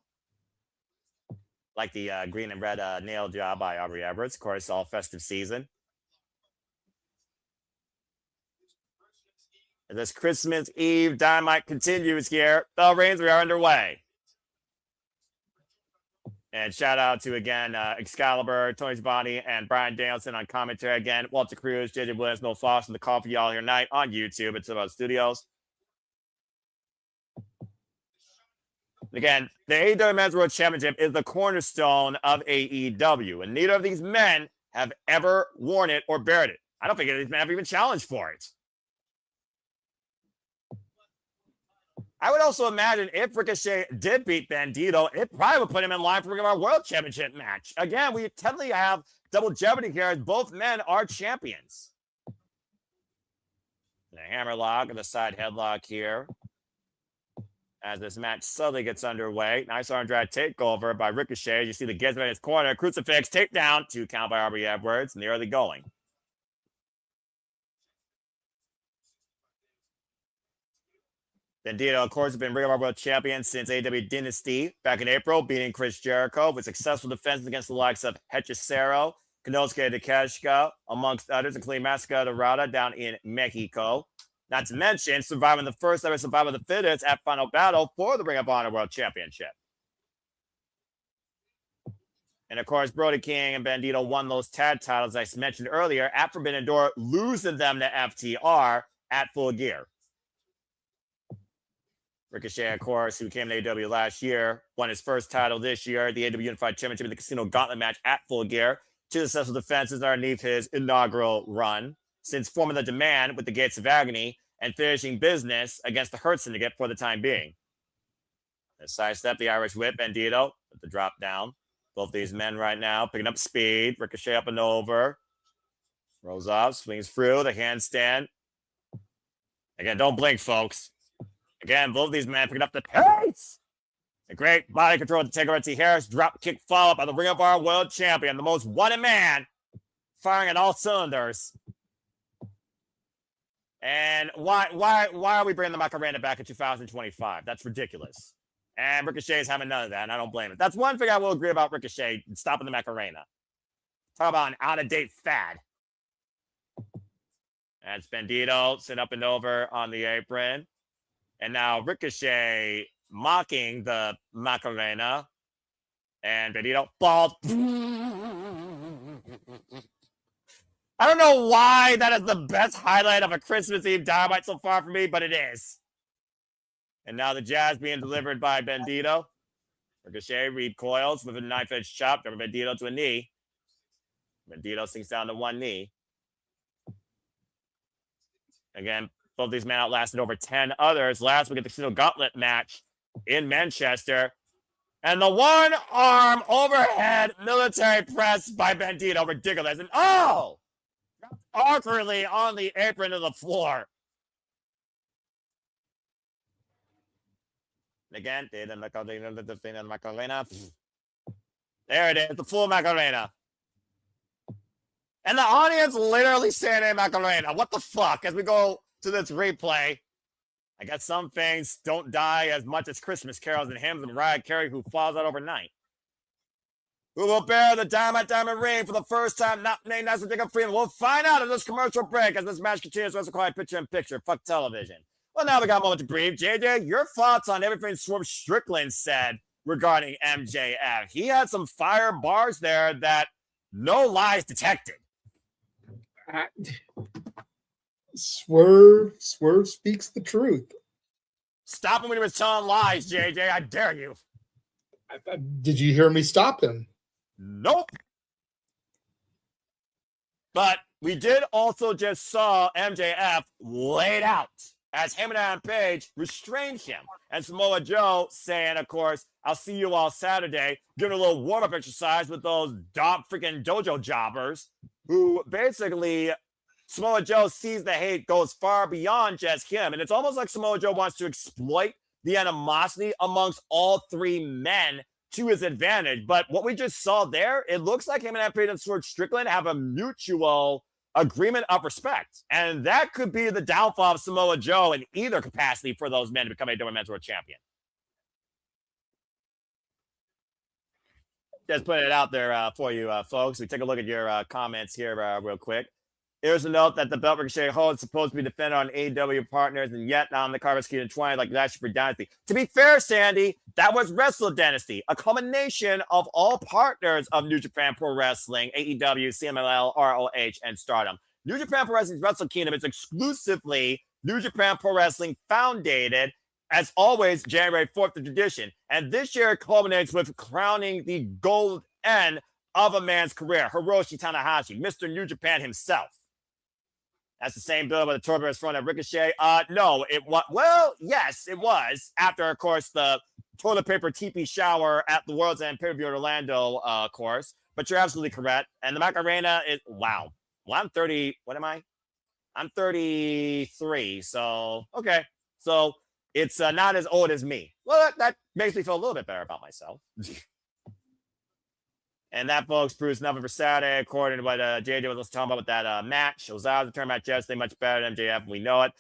Like the green and red nail job by Aubrey Everett. Of course, all festive season. As this Christmas Eve Dynamite continues here, bell rings, we are underway. And shout out to, again, Excalibur, Tony Schiavone, and Brian Danielson on commentary again. Walter Cruz, JJ Williams, No Foss, and the call for y'all here tonight on YouTube. It's about Studios. Again, the AEW Men's World Championship is the cornerstone of AEW, and neither of these men have ever worn it or bared it. I don't think any of these men have even challenged for it. I would also imagine if Ricochet did beat Bandido, it probably would put him in line for our World Championship match. Again, we technically have double jeopardy here as both men are champions. The hammerlock and the side headlock here. As this match suddenly gets underway. Nice arm drag takeover by Ricochet. You see the Gizmo in his corner. Crucifix takedown. 2 count by Aubrey Edwards in the early going. Bandido, of course, has been Ring of Honor World Champion since AEW Dynasty back in April, beating Chris Jericho with successful defenses against the likes of Hechicero, Konosuke Takeshita, amongst others, including Máscara Dorada down in Mexico. Not to mention surviving the first ever Survival of the Fittest at Final Battle for the Ring of Honor World Championship. And of course, Brody King and Bandido won those tag titles, as I mentioned earlier, at Forbidden Door, losing them to FTR at Full Gear. Ricochet, of course, who came to AEW last year, won his first title this year, the AEW Unified Championship in the Casino Gauntlet match at Full Gear. 2 successful defenses underneath his inaugural run, since forming the Demand with the Gates of Agony and finishing business against the Hurt Syndicate for the time being. A sidestep, the Irish Whip, Bandido with the drop down. Both these men right now picking up speed. Ricochet up and over. Rolls off, swings through the handstand. Again, don't blink, folks. Again, both of these men picking up the pace. A great body control to take over T. Harris. Drop kick follow-up by the Ring of Honor World Champion, the most wanted man, firing at all cylinders. And why are we bringing the Macarena back in 2025? That's ridiculous. And Ricochet's having none of that, and I don't blame it. That's one thing I will agree about Ricochet, stopping the Macarena. Talk about an out-of-date fad. That's Bandido sitting up and over on the apron. And now Ricochet mocking the Macarena. And Bandido falls. I don't know why that is the best highlight of a Christmas Eve Dynamite so far for me, but it is. And now the jazz being delivered by Bandido. Ricochet recoils with a knife-edge chop. Driving Bandido to a knee. Bandido sinks down to one knee. Again, both these men outlasted over 10 others. Last week at the Casino Gauntlet match in Manchester. And the one-arm overhead military press by Bandido. Ridiculous. And oh! Awkwardly on the apron of the floor. Again, there it is, the full Macarena. And the audience literally saying Macarena. What the fuck? As we go to this replay, I guess some things don't die as much as Christmas carols and hymns and Mariah Carey, who falls out overnight. Who will bear the diamond ring for the first time, not named National Jacob Freeman? We'll find out in this commercial break as this match continues. Let's quiet picture-in-picture. Fuck television. Well, now we got a moment to breathe. JJ, your thoughts on everything Swerve Strickland said regarding MJF? He had some fire bars there that no lies detected. Swerve speaks the truth. Stop him when he was telling lies, JJ. I dare you. Did you hear me stop him? Nope. But we did also just saw MJF laid out as Hammerstein Page restrained him. And Samoa Joe saying, of course, I'll see you all Saturday, giving a little warm-up exercise with those freaking dojo jobbers who basically Samoa Joe sees the hate goes far beyond just him. And it's almost like Samoa Joe wants to exploit the animosity amongst all three men to his advantage. But what we just saw there, it looks like him and Page and Swerve Strickland have a mutual agreement of respect. And that could be the downfall of Samoa Joe in either capacity for those men to become a AEW Men's World Champion. Just putting it out there for you folks. We take a look at your comments here real quick. Here's a note that the belt Ricochet holds is supposed to be defended on AEW partners, and yet not on the Carver Ski 20 like that for Dynasty. To be fair, Sandy, that was Wrestle Dynasty, a culmination of all partners of New Japan Pro Wrestling, AEW, CMLL, ROH, and Stardom. New Japan Pro Wrestling's Wrestle Kingdom is exclusively New Japan Pro Wrestling founded, as always, January 4th of tradition. And this year culminates with crowning the gold end of a man's career, Hiroshi Tanahashi, Mr. New Japan himself. That's the same bill with the Torber's front of Ricochet. No, it was. Well, yes, it was. After, of course, the toilet paper teepee shower at the World's End pay-per-view in Orlando, of course. But you're absolutely correct. And the Macarena is, wow. Well, I'm 30. What am I? I'm 33. So, okay. So, it's not as old as me. Well, that makes me feel a little bit better about myself. And that, folks, proves nothing for Saturday, according to what JJ was talking about with that match. It was out of the tournament yesterday, much better than MJF. We know it.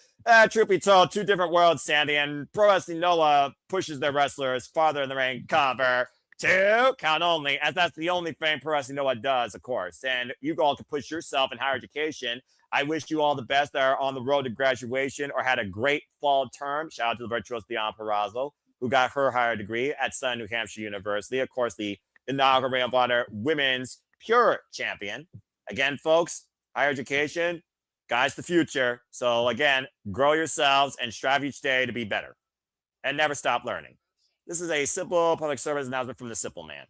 Truth be told, two different worlds, Sandy. And Pro Wrestling Noah pushes their wrestlers farther in the ring. Cover two, count only, as that's the only thing Pro Wrestling Noah does, of course. And you all can push yourself in higher education. I wish you all the best that are on the road to graduation or had a great fall term. Shout out to the virtuoso Dion Perazzo, who got her higher degree at Southern New Hampshire University. Of course, the inaugural Ring of Honor Women's Pure Champion. Again, folks, higher education, guys, the future. So again, grow yourselves and strive each day to be better and never stop learning. This is a simple public service announcement from the simple man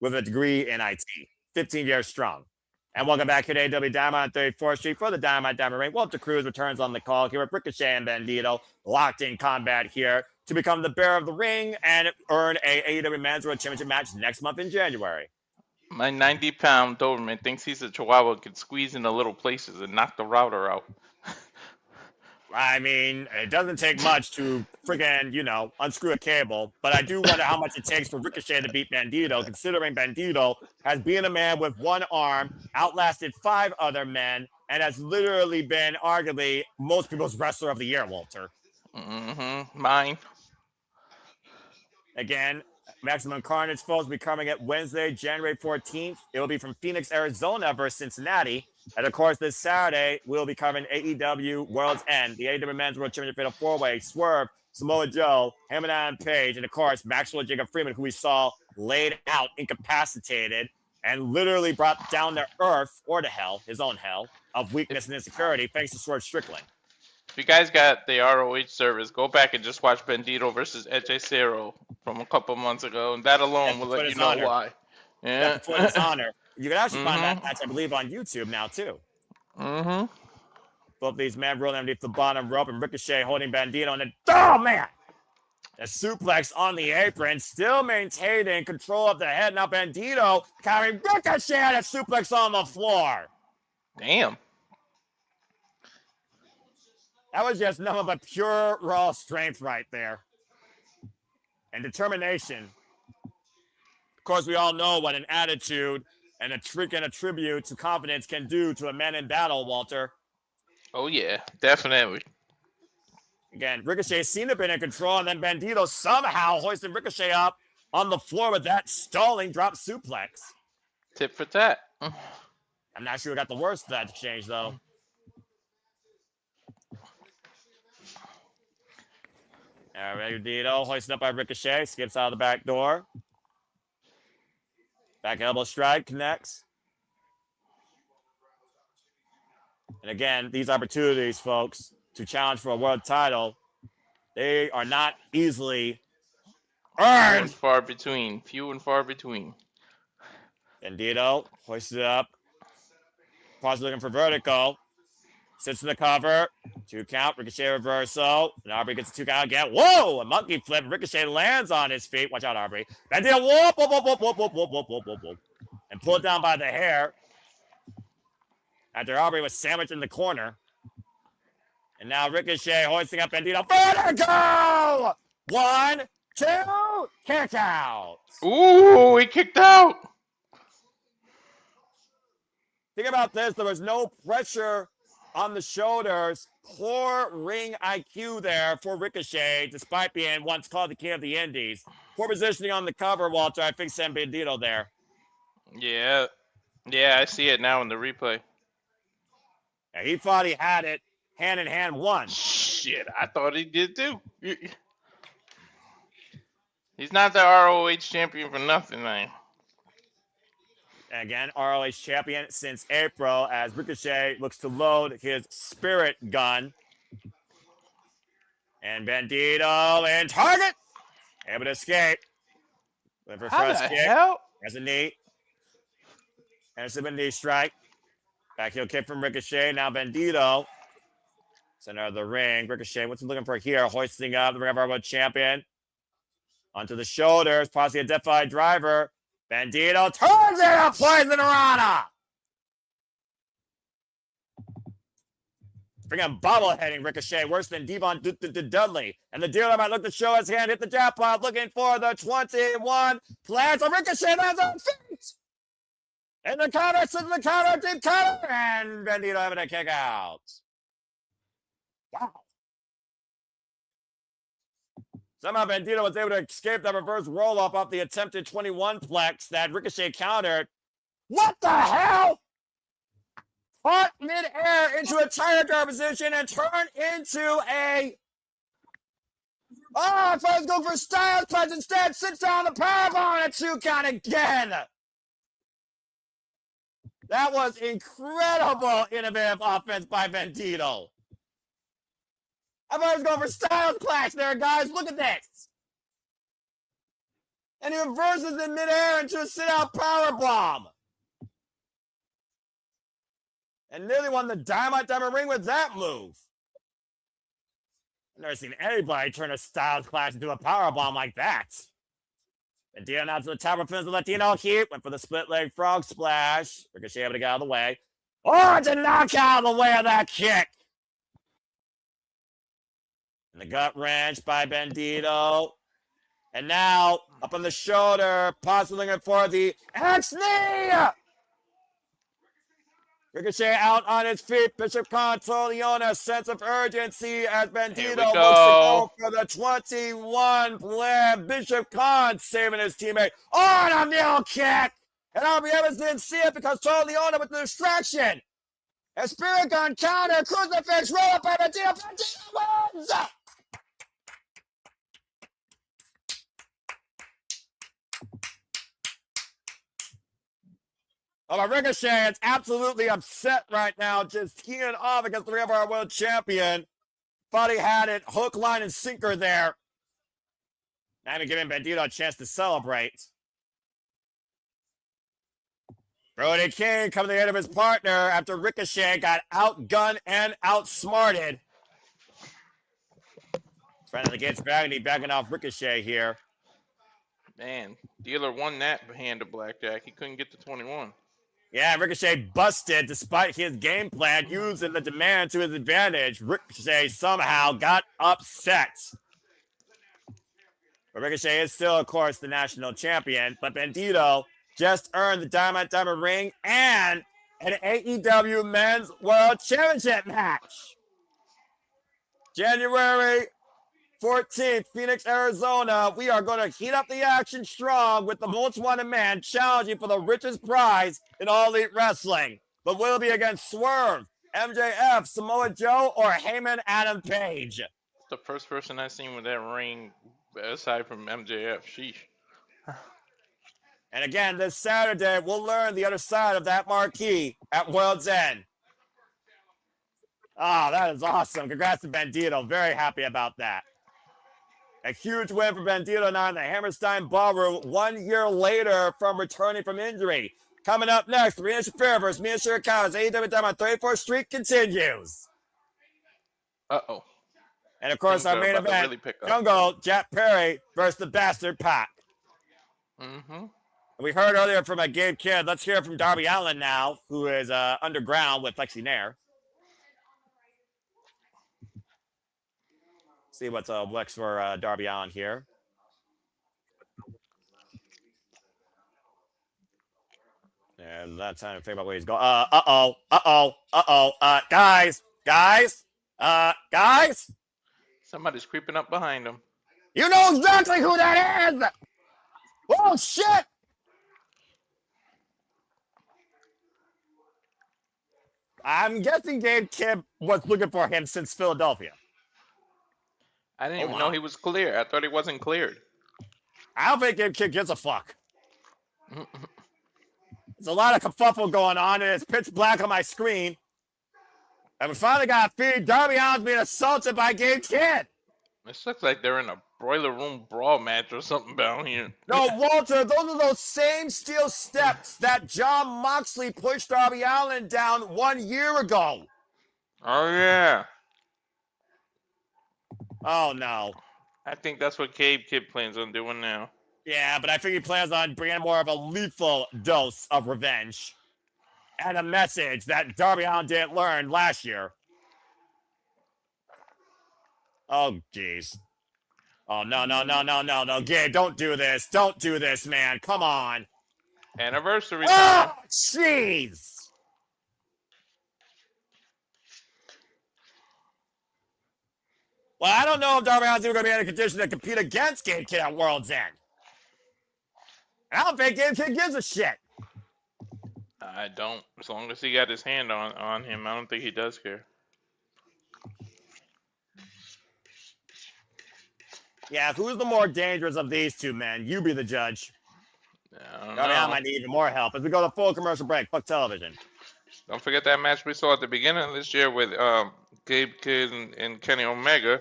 with a degree in IT, 15 years strong. And welcome back here to AEW Dynamite on 34th Street for the Dynamite Ring. Walter Cruz returns on the call here with Ricochet and Bandido locked in combat here to become the bearer of the ring and earn a AEW Men's World Championship match next month in January. My 90-pound Doberman thinks he's a Chihuahua, could squeeze into little places and knock the router out. I mean, it doesn't take much to friggin', unscrew a cable, but I do wonder how much it takes for Ricochet to beat Bandido, considering Bandido has been a man with one arm, outlasted 5 other men, and has literally been arguably most people's wrestler of the year, Walter. Mine. Again, Maximum Carnage, folks, will be coming at Wednesday, January 14th. It will be from Phoenix, Arizona versus Cincinnati. And, of course, this Saturday, we'll be covering AEW World's End, the AEW Men's World Championship Fatal 4-Way, Swerve, Samoa Joe, Hammerstein Page, and, of course, Maxwell Jacob Freeman, who we saw laid out, incapacitated, and literally brought down to earth, or to hell, his own hell, of weakness and insecurity, thanks to Swerve Strickland. If you guys got the ROH service, go back and just watch Bandido versus Edge Cero from a couple months ago, and that alone will let you know why. Yeah. For his honor. You can actually find that match, I believe, on YouTube now, too. Both these men rolling underneath the bottom rope, and Ricochet holding Bandido, and then, oh, man! A suplex on the apron, still maintaining control of the head. Now Bandido carrying Ricochet and a suplex on the floor. Damn. That was just nothing but pure, raw strength right there. And determination. Of course, we all know what an attitude and a tribute to confidence can do to a man in battle, Walter. Oh, yeah, definitely. Again, Ricochet seemed to have been in control, and then Bandido somehow hoisted Ricochet up on the floor with that stalling drop suplex. Tip for tat. I'm not sure who got the worst of that exchange, though. All right, Bandido hoisted up by Ricochet, skips out of the back door. Back elbow strike connects. And again, these opportunities, folks, to challenge for a world title, they are not easily earned. Few and far between. Few and far between. Bandido hoisted up. Possibly looking for vertical. Sits in the cover. 2 count. Ricochet reversal. And Aubrey gets a 2 count again. Whoa! A monkey flip. Ricochet lands on his feet. Watch out, Aubrey. Bandido. Whoop, whoop, whoop, whoop, whoop, whoop, whoop, whoop, whoop, whoop, whoop. And pulled down by the hair. After Aubrey was sandwiched in the corner. And now Ricochet hoisting up Bandido. Vertigo! 1, 2, kick out. Ooh, he kicked out. Think about this. There was no pressure on the shoulders. Poor ring IQ there for Ricochet, despite being once called the king of the Indies. Poor positioning on the cover, Walter. I think San Bandido there. Yeah. Yeah, I see it now in the replay. Yeah, he thought he had it. Hand in hand, won. Shit, I thought he did too. He's not the ROH champion for nothing, man. Again, ROH champion since April as Ricochet looks to load his spirit gun. And Bandido in target. Able to escape. Looking for How first the kick. hell? Has a knee. And a super knee strike. Back heel kick from Ricochet. Now Bandido. Center of the ring. Ricochet, what's he looking for here? Hoisting up the Ring of our World Champion. Onto the shoulders. Possibly a death-eye driver. Bandido turns it up. Plays the Dorada. Bring him bobbleheading Ricochet. Worse than Devon Dudley. And the dealer might look to show his hand. Hit the jackpot. Looking for the 21. Plans on Ricochet. Lands on feet. And the counter. Sits in the counter. Deep counter. And Bandido having a kick out. Wow. Somehow Bandido was able to escape that reverse roll-up off the attempted 21 plex that Ricochet countered. What the hell? Caught mid-air into a tire guard position and turned into a... Oh, I thought I was going for Styles punch. Instead, sits down the powerbomb and a 2 count again. That was incredible innovative offense by Bandido. I thought I was going for Styles Clash there, guys. Look at this. And he reverses in midair into a sit-out powerbomb. And nearly won the Dynamite Diamond Ring with that move. I've never seen anybody turn a Styles Clash into a powerbomb like that. Bandido now to the top of the Latino heat. Went for the split leg frog splash. Ricochet able to get out of the way. Oh, it's a knockout of the way of that kick. And the gut wrench by Bandido. And now, up on the shoulder, possibly looking for the X-knee! Ricochet out on his feet. Bishop Contoleone, a sense of urgency as Bandido looks to go for the 21 plan. Bishop Con saving his teammate. Oh, and a nail kick! And Aubrey Evans didn't see it because Contoleone with the distraction. A spirit gun counter, crucifix, roll up by Bandido. Bandido wins! Oh, my Ricochet is absolutely upset right now, just teeing off against the Ring of our World Champion. Thought he had it, hook, line, and sinker there. Not even giving Bandido a chance to celebrate. Brody King coming to the end of his partner after Ricochet got outgunned and outsmarted. Friend against Baggedy, backing off Ricochet here. Man, dealer won that hand of blackjack. He couldn't get to 21. Yeah, Ricochet busted despite his game plan using the demand to his advantage. Ricochet somehow got upset. But Ricochet is still, of course, the national champion. But Bandido just earned the Diamond Ring and an AEW Men's World Championship match. January 14th, Phoenix, Arizona. We are going to heat up the action strong with the most wanted man challenging for the richest prize in All Elite Wrestling. But will it be against Swerve, MJF, Samoa Joe, or Heyman Adam Page? The first person I've seen with that ring, aside from MJF. Sheesh. And again, this Saturday, we'll learn the other side of that marquee at World's End. Oh, that is awesome. Congrats to Bandido. Very happy about that. A huge win for Bandido now in the Hammerstein Ballroom 1 year later from returning from injury. Coming up next, Marina Shafir versus Mina Shirakawa as AEW Dynamite 34th Street continues. Uh-oh. And of course, Things our are main about to event, really pick up. Jungle Jack Perry versus the Bastard Pac. Mm-hmm. We heard earlier from Gabe Kidd. Let's hear from Darby Allin now, who is underground with Lexi Nair. See what's Lex for Darby Allin here. And that's time to figure out where he's going. Guys. Somebody's creeping up behind him. You know exactly who that is. Oh, shit. I'm guessing Gabe Kidd was looking for him since Philadelphia. I didn't even know he was clear. I thought he wasn't cleared. I don't think Gabe Kidd gives a fuck. There's a lot of kerfuffle going on, and it's pitch black on my screen. And we finally got a feed. Darby Allin's being assaulted by Gabe Kidd. This looks like they're in a boiler room brawl match or something down here. No, Walter, those are those same steel steps that John Moxley pushed Darby Allin down 1 year ago. Oh, yeah. Oh, no. I think that's what Gabe Kidd plans on doing now. Yeah, but I think he plans on bringing more of a lethal dose of revenge and a message that Darby Allin didn't learn last year. Oh, jeez. Oh, no. Gabe, don't do this. Don't do this, man. Come on. Anniversary Oh, time. jeez. Well, I don't know if Darby Allin's even going to be in a condition to compete against Gabe Kidd at World's End. I don't think Gabe Kidd gives a shit. I don't. As long as he got his hand on him, I don't think he does care. Yeah, who's the more dangerous of these two men? You be the judge. I don't Darby Allin know. might need even more help as we go to full commercial break. Fuck television. Don't forget that match we saw at the beginning of this year with Gabe Kidd and Kenny Omega.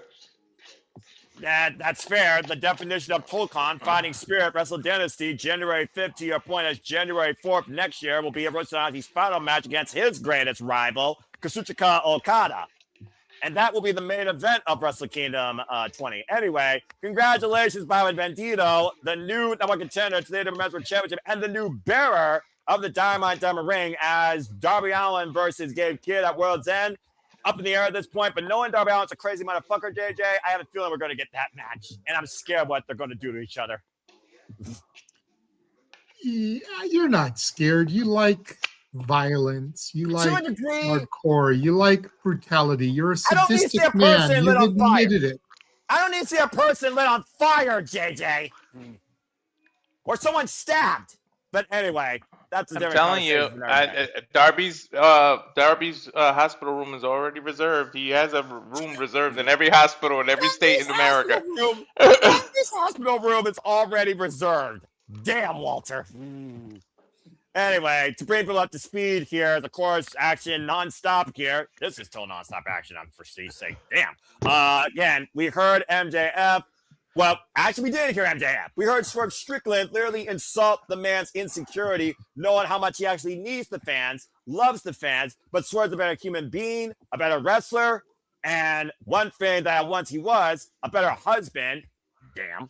That's fair. The definition of Tolkien, Fighting Spirit, Wrestle Dynasty, January 5th to your point as January 4th next year will be a Rosanagi's final match against his greatest rival, Kazuchika Okada. And that will be the main event of Wrestle Kingdom 20. Anyway, congratulations, Bandido, the new number one contender to the AEW Men's World Championship and the new bearer of the Dynamite Diamond Ring as Darby Allin versus Gabe Kidd at World's End. Up in the air at this point, but knowing Darby Allin's a crazy motherfucker, JJ, I have a feeling we're going to get that match. And I'm scared what they're going to do to each other. Yeah, you're not scared. You like violence. You like hardcore. You like brutality. You're a sadistic man. You admitted it. I don't need to see a person lit on fire, JJ. Or someone stabbed. But anyway, that's a different conversation. I'm telling you, Darby's hospital room is already reserved. He has a room reserved in every hospital in every state in America. This hospital room is already reserved. Damn, Walter. Anyway, to bring people up to speed here, of course, action nonstop here. This is still nonstop action, I'm for Steve's sake. Damn. Again, we heard MJF. Well, actually, we didn't hear MJF. We heard Swerve Strickland literally insult the man's insecurity, knowing how much he actually needs the fans, loves the fans, but Swerve's a better human being, a better wrestler, and one thing that once he was, a better husband. Damn.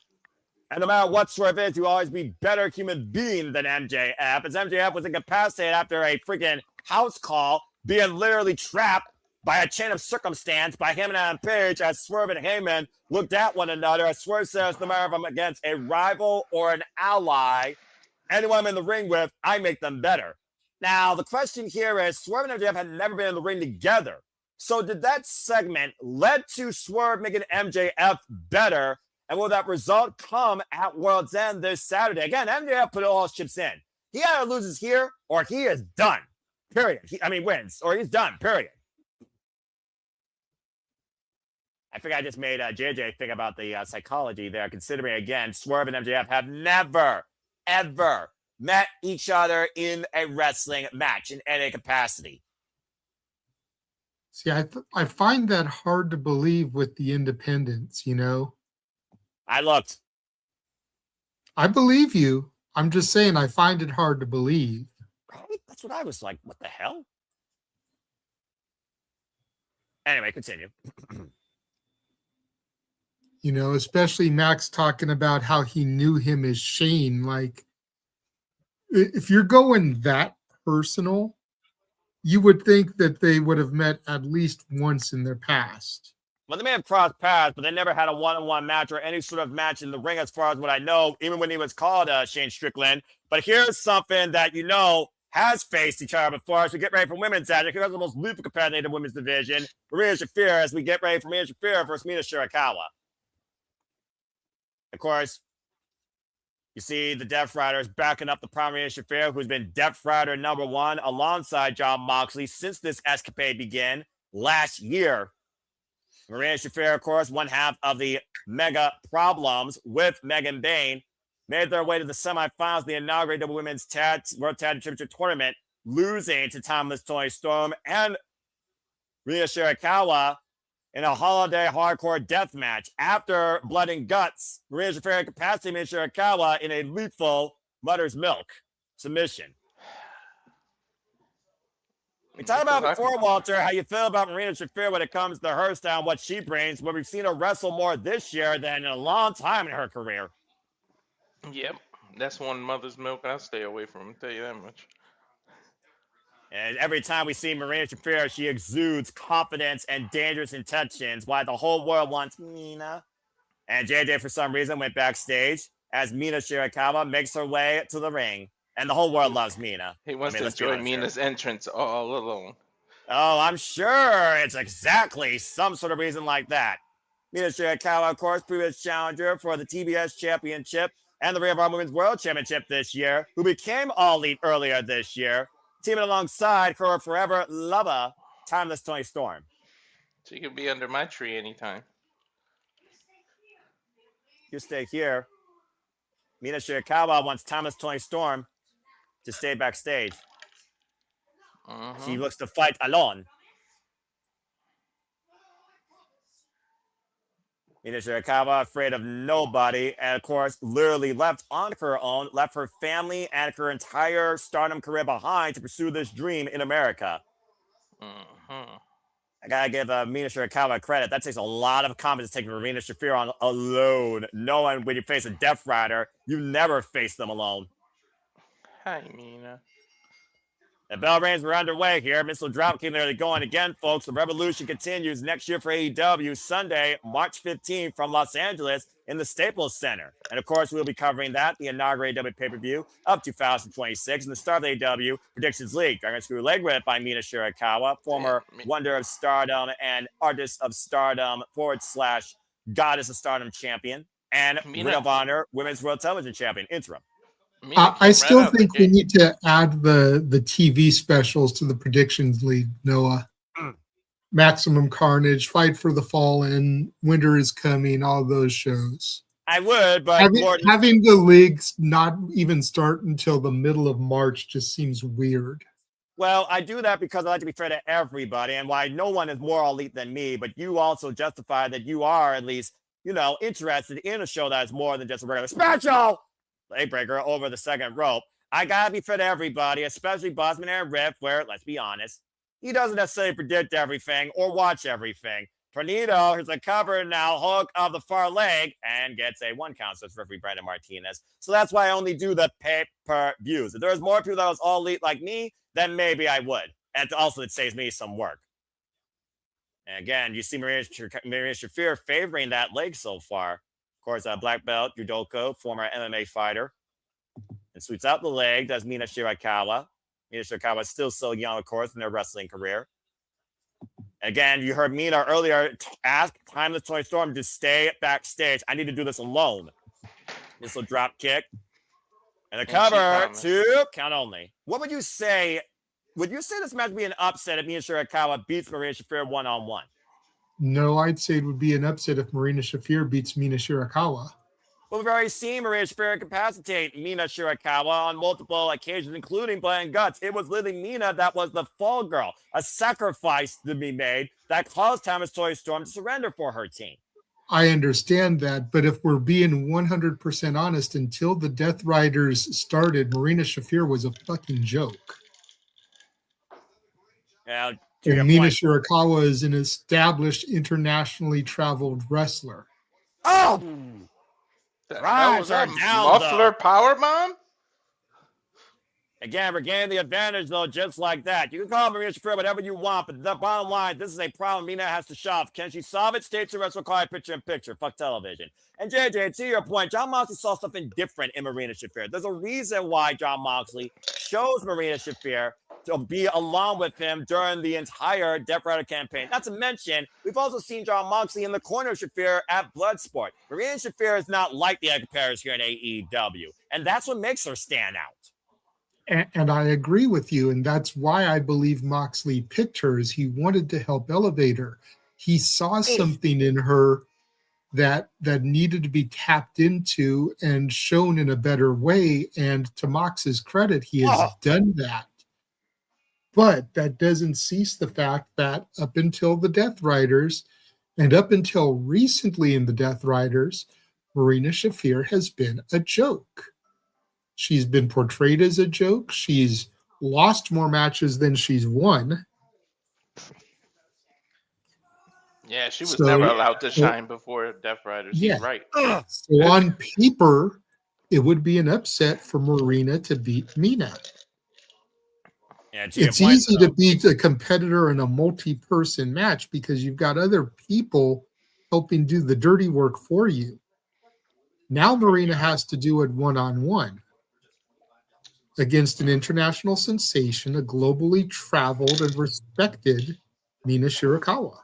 And no matter what Swerve is, he will always be better human being than MJF, as MJF was incapacitated after a freaking house call, being literally trapped by a chain of circumstance by him and Adam Page as Swerve and Heyman looked at one another. As Swerve says, no matter if I'm against a rival or an ally, anyone I'm in the ring with, I make them better. Now, the question here is, Swerve and MJF had never been in the ring together. So did that segment lead to Swerve making MJF better? And will that result come at World's End this Saturday? Again, MJF put all his chips in. He either loses here or he is done. Period. Wins or he's done. Period. I think I just made JJ think about the psychology there, considering, again, Swerve and MJF have never, ever met each other in a wrestling match in any capacity. See, I find that hard to believe with the independents, you know? I looked. I believe you. I'm just saying I find it hard to believe. Right? That's what I was like. What the hell? Anyway, continue. You know, especially Max talking about how he knew him as Shane. Like, if you're going that personal, you would think that they would have met at least once in their past. Well, they may have crossed paths, but they never had a one-on-one match or any sort of match in the ring, as far as what I know, even when he was called Shane Strickland. But here's something that you know has faced each other before as we get ready for women's action. Here's the most lethal competitor in the women's division, Marina Shafir, as we get ready for Marina Shafir versus Mina Shirakawa. Of course, you see the Death Riders backing up the primary Shafir, who's been Death Rider #1 alongside Jon Moxley since this escapade began last year. Marina Shafir, of course, one half of the Mega Problems with Megan Bayne, made their way to the semifinals of the inaugural Women's World Tag Championship Tournament, losing to Timeless Toni Storm and Marina Shirakawa in a holiday hardcore death match. After Blood and Guts, Marina Shafir incapacitated Marina Shirakawa in a lethal Mother's Milk submission. We talked about before, Walter, how you feel about Marina Shafir when it comes to her style and what she brings, but we've seen her wrestle more this year than in a long time in her career. Yep, that's one Mother's Milk I'll stay away from, I'll tell you that much. And every time we see Marina Shafir, she exudes confidence and dangerous intentions, why the whole world wants Mina. And JJ, for some reason, went backstage as Mina Shirakawa makes her way to the ring. And the whole world loves Mina. He wants to enjoy Mina's entrance all alone. Oh, I'm sure it's exactly some sort of reason like that. Mina Shirakawa, of course, previous challenger for the TBS Championship and the Ring of Honor Women's World Championship this year, who became All Elite earlier this year, teaming alongside her forever lover, Timeless Toni Storm. She could be under my tree anytime. You stay here. Mina Shirakawa wants Timeless Toni Storm to stay backstage. She looks to fight alone. Mina Shirakawa, afraid of nobody, and of course, literally left on her own, left her family and her entire Stardom career behind to pursue this dream in America. I gotta give Mina Shirakawa credit. That takes a lot of confidence taking Marina Shafir on alone. Knowing when you face a Death Rider, you never face them alone. Hi, Mina. The bell rings were underway here. Missile Drop came there going again, folks. The revolution continues next year for AEW, Sunday, March 15th from Los Angeles in the Staples Center. And of course, we'll be covering that, the inaugural AEW pay-per-view of 2026, and the start of the AEW Predictions League. Dragon Screw leg whip by Mina Shirakawa, former Wonder of Stardom and Artist of Stardom / Goddess of Stardom champion, and Ring of Honor Women's World Television champion, interim. I still think we need to add the TV specials to the Predictions League, Noah. Maximum Carnage, Fight for the Fallen, Winter is Coming, all those shows. I would, but having the leagues not even start until the middle of March just seems weird. Well, I do that because I like to be fair to everybody, and why no one is more elite than me, but you also justify that you are at least, interested in a show that is more than just a regular special leg breaker over the second rope. I gotta be fair to everybody, especially Bossman and Riff, where, let's be honest, he doesn't necessarily predict everything or watch everything. Tornado is a cover now, hook of the far leg, and gets a 1 count, so it's referee Brandon Martinez. So that's why I only do the pay-per-views. If there's more people that was all elite like me, then maybe I would. And also, it saves me some work. And again, you see Marina Shafir favoring that leg so far. Of course, black belt, judoka, former MMA fighter. And sweeps out the leg, does Mina Shirakawa. Mina Shirakawa is still so young, of course, in their wrestling career. Again, you heard Mina earlier ask Timeless Toni Storm to stay backstage. I need to do this alone. This will drop kick. And the cover to count only. What would you say? Would you say this match would be an upset if Mina Shirakawa beats Marina Shafir one-on-one? No, I'd say it would be an upset if Marina Shafir beats Mina Shirakawa. Well, we've already seen Marina Shafir incapacitate Mina Shirakawa on multiple occasions, including Blood and Guts. It was literally Mina that was the fall girl, a sacrifice to be made that caused Timeless Toni Storm to surrender for her team. I understand that, but if we're being 100% honest, until the Death Riders started, Marina Shafir was a fucking joke. Yeah, To your And Mina point. Shirakawa is an established internationally traveled wrestler. Oh! The hell Drives was her that? down, Muffler though. powerbomb? Again, regaining the advantage, though, just like that. You can call Marina Shafir whatever you want, but the bottom line, this is a problem Mina has to solve. Can she solve it? Stay tuned. Wrestle Card picture-in-picture. Fuck television. And JJ, to your point, Jon Moxley saw something different in Marina Shafir. There's a reason why Jon Moxley chose Marina Shafir to be along with him during the entire Death Rider campaign. Not to mention, we've also seen Jon Moxley in the corner of Shafir at Bloodsport. Marina Shafir is not like the Egg Paris here in AEW, and that's what makes her stand out. And I agree with you. And that's why I believe Moxley picked her, is he wanted to help elevate her. He saw something in her that needed to be tapped into and shown in a better way. And to Mox's credit, he has done that. But that doesn't cease the fact that up until the Death Riders and up until recently in the Death Riders, Marina Shafir has been a joke. She's been portrayed as a joke. She's lost more matches than she's won. Yeah, she was never allowed to shine before Death Riders. Yeah. He's right. So on paper, it would be an upset for Marina to beat Mina. Yeah, It's easy to beat a competitor in a multi-person match because you've got other people helping do the dirty work for you. Now Marina has to do it one-on-one against an international sensation, a globally traveled and respected Mina Shirakawa.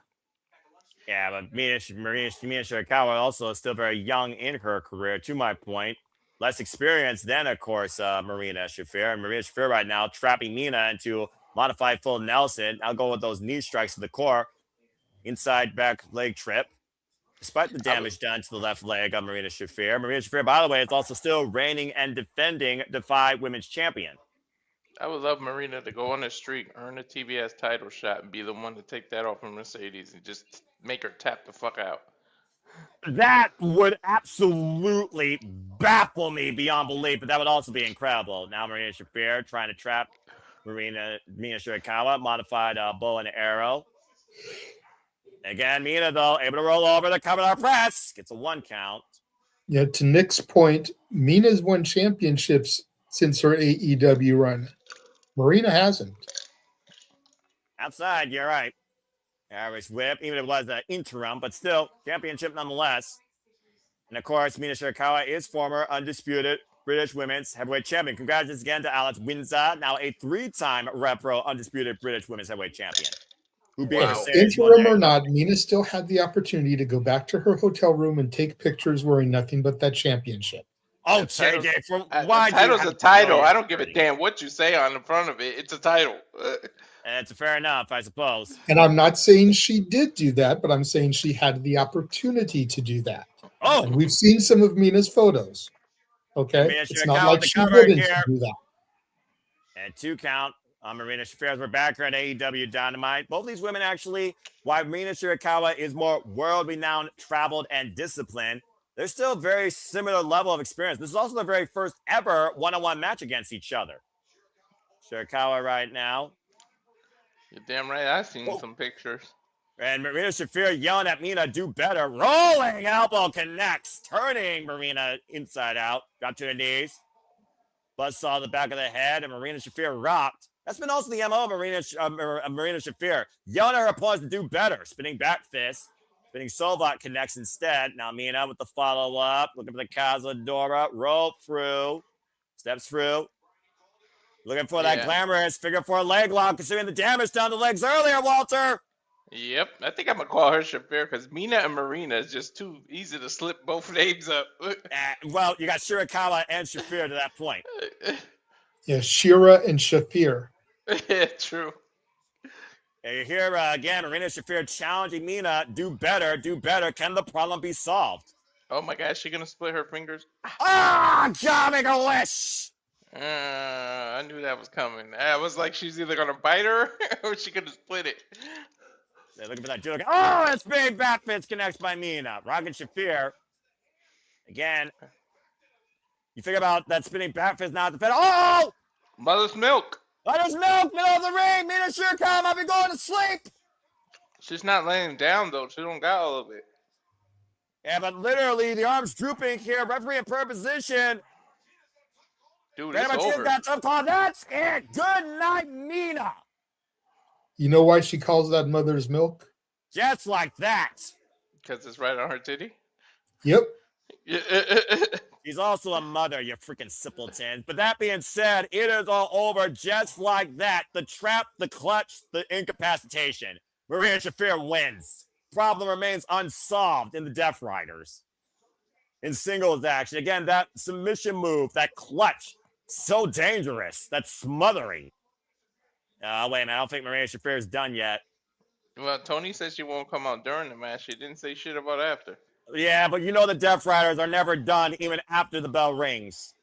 Yeah, but Mina Shirakawa also is still very young in her career, to my point. Less experienced than, of course, Marina Shafir. And Marina Shafir right now trapping Mina into modified full Nelson. I'll go with those knee strikes to the core. Inside back leg trip. Despite the damage done to the left leg of Marina Shafir. Marina Shafir, by the way, is also still reigning and defending Defy Women's Champion. I would love Marina to go on the streak, earn a TBS title shot, and be the one to take that off of Mercedes and just make her tap the fuck out. That would absolutely baffle me beyond belief, but that would also be incredible. Now Marina Shafir trying to trap Mina Shirakawa, modified bow and arrow. Again, Mina, though, able to roll over the cover our press. Gets a 1 count. Yeah, to Nick's point, Mina's won championships since her AEW run. Marina hasn't. Outside, you're right. Irish whip, even if it was an interim, but still, championship nonetheless. And of course, Mina Shirakawa is former undisputed British Women's Heavyweight Champion. Congratulations again to Alex Windsor, now a 3-time Repro undisputed British Women's Heavyweight Champion. Who beat Wow. Interim or not, Mina still had the opportunity to go back to her hotel room and take pictures wearing nothing but that championship. Oh, JJ, why the title's a title. I don't give a damn what you say on the front of it. It's a title. It's fair enough, I suppose. And I'm not saying she did do that, but I'm saying she had the opportunity to do that. Oh, and we've seen some of Mina's photos. Okay, it's not like she didn't do that. And 2 count on Marina Shafir. We're back here at AEW Dynamite. Both these women actually, while Marina Shirakawa is more world-renowned, traveled, and disciplined, they're still very similar level of experience. This is also the very first ever one-on-one match against each other. Shirakawa right now. You're damn right. I've seen some pictures. And Marina Shafir yelling at Mina, do better. Rolling elbow connects, turning Marina inside out. Drop to the knees. Buzzsaw the back of the head, and Marina Shafir rocked. That's been also the MO of Marina Shafir. Yelling at her opponents to do better. Spinning back fist. Spinning Solvat connects instead. Now Mina with the follow-up. Looking for the Cazadora. Roll through. Steps through. Looking for that glamorous figure 4 leg lock, considering the damage done to the legs earlier, Walter. Yep. I think I'm going to call her Shafir because Mina and Marina is just too easy to slip both names up. Well, you got Shirakawa and Shafir to that point. Yeah, Shira and Shafir. Yeah, true. And you hear again, Marina Shafir challenging Mina, do better, do better. Can the problem be solved? Oh my God, is she going to split her fingers? God, make a wish! I knew that was coming. I was like, she's either going to bite her or she's going to split it. They're looking for that dude. Oh, it's big back fist connects by Mina. Rocket Shafir. Again. You figure about that spinning back fist now at the fed. Oh! Mother's milk. Oh, there's milk, middle of the ring. Mina Shirakawa might be going to sleep. She's not laying down though. She don't got all of it. Yeah, but literally the arms drooping here. Referee in per position. Dude, it's over. Got tough call. That's it. Good night, Mina. You know why she calls that mother's milk? Just like that. Because it's right on her titty? Yep. She's also a mother, you freaking simpleton. But that being said, it is all over just like that. The trap, the clutch, the incapacitation. Marina Shafir wins. Problem remains unsolved in the Death Riders. In singles action. Again, that submission move, that clutch, so dangerous. That smothering. Wait a minute. I don't think Marina Shafir is done yet. Well, Tony says she won't come out during the match. She didn't say shit about after. Yeah, but you know the Death Riders are never done even after the bell rings.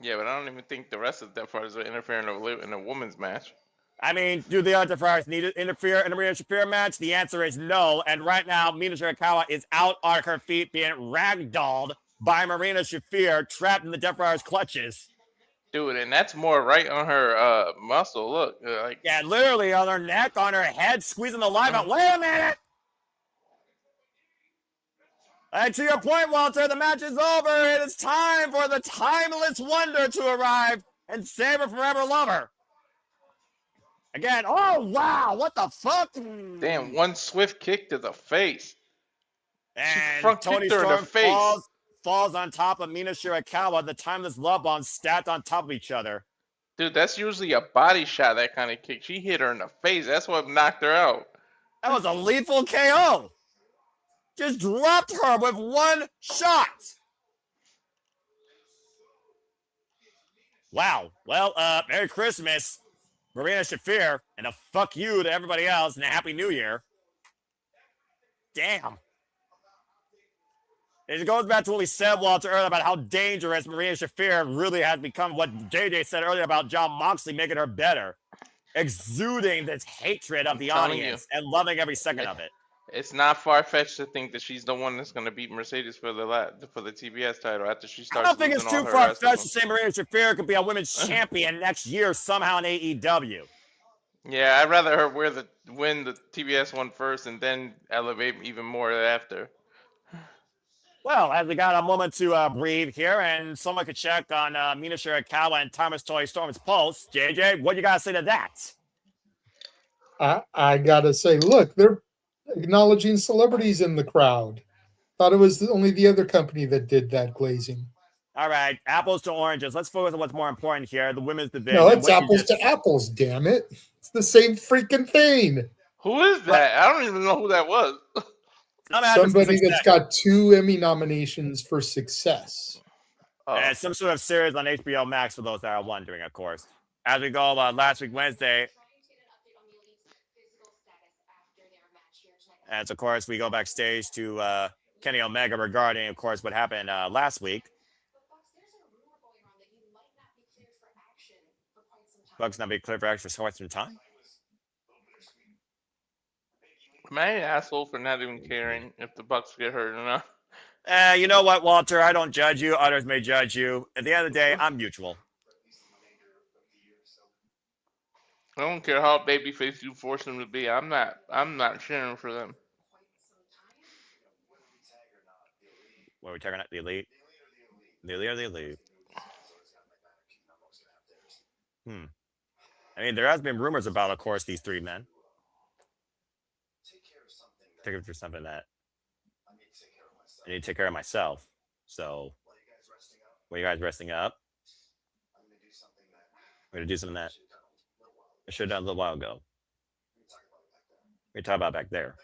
Yeah, but I don't even think the rest of the Death Riders are interfering in a women's match. I mean, do the other Death Riders need to interfere in a Marina Shafir match? The answer is no. And right now, Mina Shirakawa is out on her feet being ragdolled by Marina Shafir, trapped in the Death Riders' clutches. Dude, and that's more right on her muscle. Look, yeah, literally on her neck, on her head, squeezing the life out. Wait a minute! And to your point, Walter, the match is over. It is time for the timeless wonder to arrive and save her forever lover. Again, oh wow, what the fuck? Damn, one swift kick to the face. And front Tony kicked her in the face. Falls on top of Mina Shirakawa. The timeless love bombs stacked on top of each other. Dude, that's usually a body shot, that kind of kick. She hit her in the face. That's what knocked her out. That was a lethal KO. Just dropped her with one shot. Wow. Well, Merry Christmas, Marina Shafir, and a fuck you to everybody else, and a Happy New Year. Damn. It goes back to what we said, Walter, earlier about how dangerous Marina Shafir really has become. What JJ said earlier about Jon Moxley making her better. Exuding this hatred of the audience and loving every second of it. It's not far-fetched to think that she's the one that's going to beat Mercedes for the TBS title after she starts. I don't think it's too far-fetched to say Marina Shafir could be a women's champion next year somehow in AEW. Yeah, I'd rather her win the TBS one first and then elevate even more after. Well, as we got a moment to breathe here, and someone could check on Mina Shirakawa and Thomas Toy Storm's pulse. JJ, what you got to say to that? I got to say, look, they're acknowledging celebrities in the crowd. Thought it was only the other company that did that glazing. All right, apples to oranges. Let's focus on what's more important here, the women's division. No, it's apples to apples, damn it. It's the same freaking thing. Who is that? I don't even know who that was. Somebody that's got 2 Emmy nominations for Success. And some sort of series on HBO Max for those that are wondering, of course. As we go last week, Wednesday. As, of course, we go backstage to Kenny Omega regarding, of course, what happened last week. Bucks not be cleared for action for quite some time. Am I an asshole for not even caring if the Bucks get hurt or not? You know what, Walter? I don't judge you. Others may judge you. At the end of the day, I'm mutual. I don't care how babyface you force them to be. I'm not cheering for them. What are we talking about? The Elite? The Elite or the Elite? I mean, there has been rumors about, of course, these 3 men. Take care of something that I need to take care of myself. So, what are you guys resting up? We're going to do something that I should have done a little while ago. We talked about back there.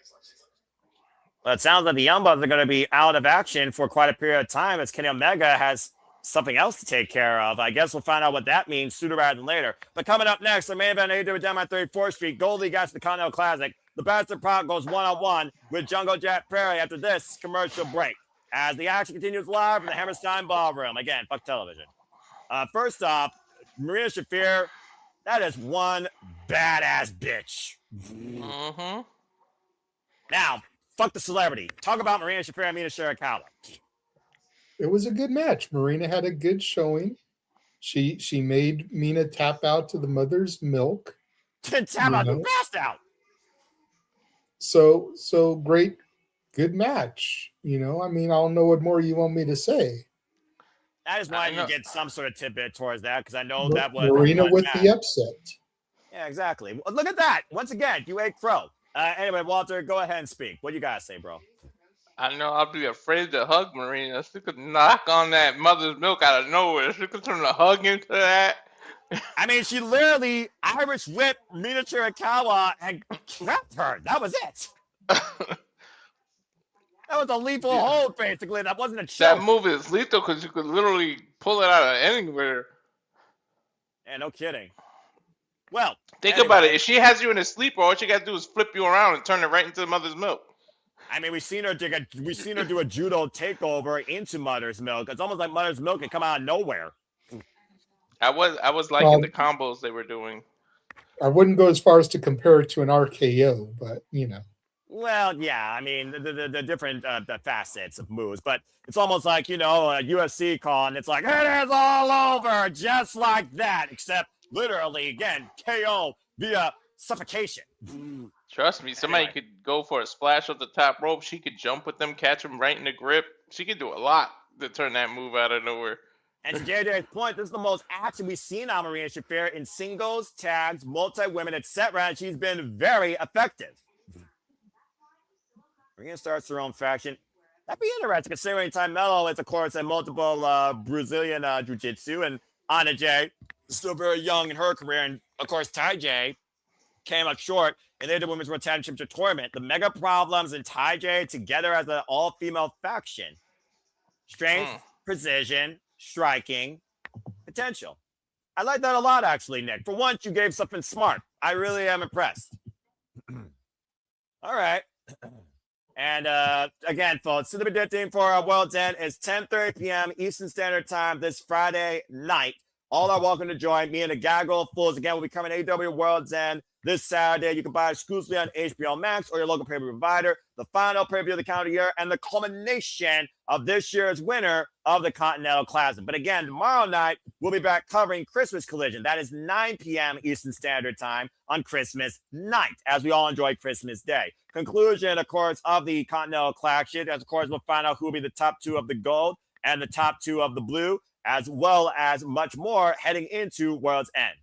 Well, it sounds like the Young Bucks are going to be out of action for quite a period of time as Kenny Omega has something else to take care of. I guess we'll find out what that means sooner rather than later. But coming up next, the main event AEW Dynamite 34th Street, Goldie gets the Continental Classic. The Bastard Prop goes one-on-one with Jungle Jack Perry after this commercial break. As the action continues live from the Hammerstein Ballroom. Again, fuck television. First off, Marina Shafir, that is one badass bitch. Mm-hmm. Now, fuck the celebrity. Talk about Marina Shafir and Mina Shirakawa. It was a good match. Marina had a good showing. She made Mina tap out to the mother's milk. Tap out, you passed out. So great, good match. I don't know what more you want me to say. I just wanted to get some sort of tidbit towards that because I know that was Marina with the upset. Yeah, exactly. Look at that. Once again, you ate crow. Anyway, Walter, go ahead and speak. What do you got to say, bro? I know I'll be afraid to hug Marina. She could knock on that mother's milk out of nowhere. She could turn a hug into that. I mean, she literally Irish whipped Mina Shirakawa and trapped her. That was it. That was a lethal hold, basically. That wasn't a choke. That move is lethal because you could literally pull it out of anywhere. Yeah, no kidding. Well, think about it. If she has you in a sleeper, all she got to do is flip you around and turn it right into the mother's milk. I mean, we've seen her do a judo takeover into Mother's Milk. It's almost like Mother's Milk can come out of nowhere. I was liking the combos they were doing. I wouldn't go as far as to compare it to an RKO, but Well, yeah, I mean the different the facets of moves, but it's almost like a UFC call, and it's like it is all over, just like that, except literally again KO via suffocation. Trust me, somebody could go for a splash off the top rope. She could jump with them, catch them right in the grip. She could do a lot to turn that move out of nowhere. And to JJ's point, this is the most action we've seen on Marina Shafir in singles, tags, multi-women, etc. And she's been very effective. Marina starts her own faction. That'd be interesting, considering Ty Mello is, of course, a multiple Brazilian jiu-jitsu, and Anna J is still very young in her career. And, of course, Ty J came up short in the Women's World Championship tournament. The Mega Problems and Ty J together as an all-female faction. Strength, precision, striking, potential. I like that a lot, actually, Nick. For once, you gave something smart. I really am impressed. All right. And again, folks, so the predicting for our World's End is 10:30 p.m. Eastern Standard Time this Friday night. All are welcome to join me and the Gaggle of Fools. Again, will be coming to AEW World's End this Saturday. You can buy it exclusively on HBO Max or your local pay-per-view provider. The final pay-per-view of the calendar year and the culmination of this year's winner of the Continental Classic. But again, tomorrow night, we'll be back covering Christmas Collision. That is 9 p.m. Eastern Standard Time on Christmas night, as we all enjoy Christmas Day. Conclusion, of course, of the Continental Classic. As, of course, we'll find out who will be the top two of the gold and the top two of the blue, as well as much more heading into World's End.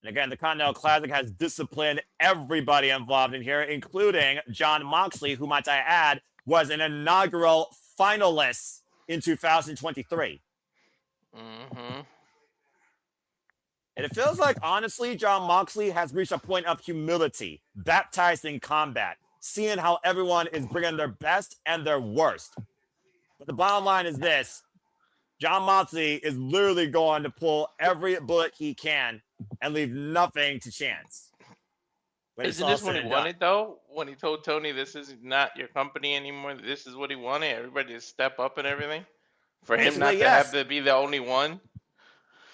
And again, the Continental Classic has disciplined everybody involved in here, including Jon Moxley, who, might I add, was an inaugural finalist in 2023. Mm-hmm. And it feels like, honestly, Jon Moxley has reached a point of humility, baptized in combat, seeing how everyone is bringing their best and their worst. But the bottom line is this. Jon Moxley is literally going to pull every bullet he can and leave nothing to chance. Isn't this what he wanted, though? When he told Tony, this is not your company anymore, this is what he wanted, everybody to step up and everything? For him not to have to be the only one?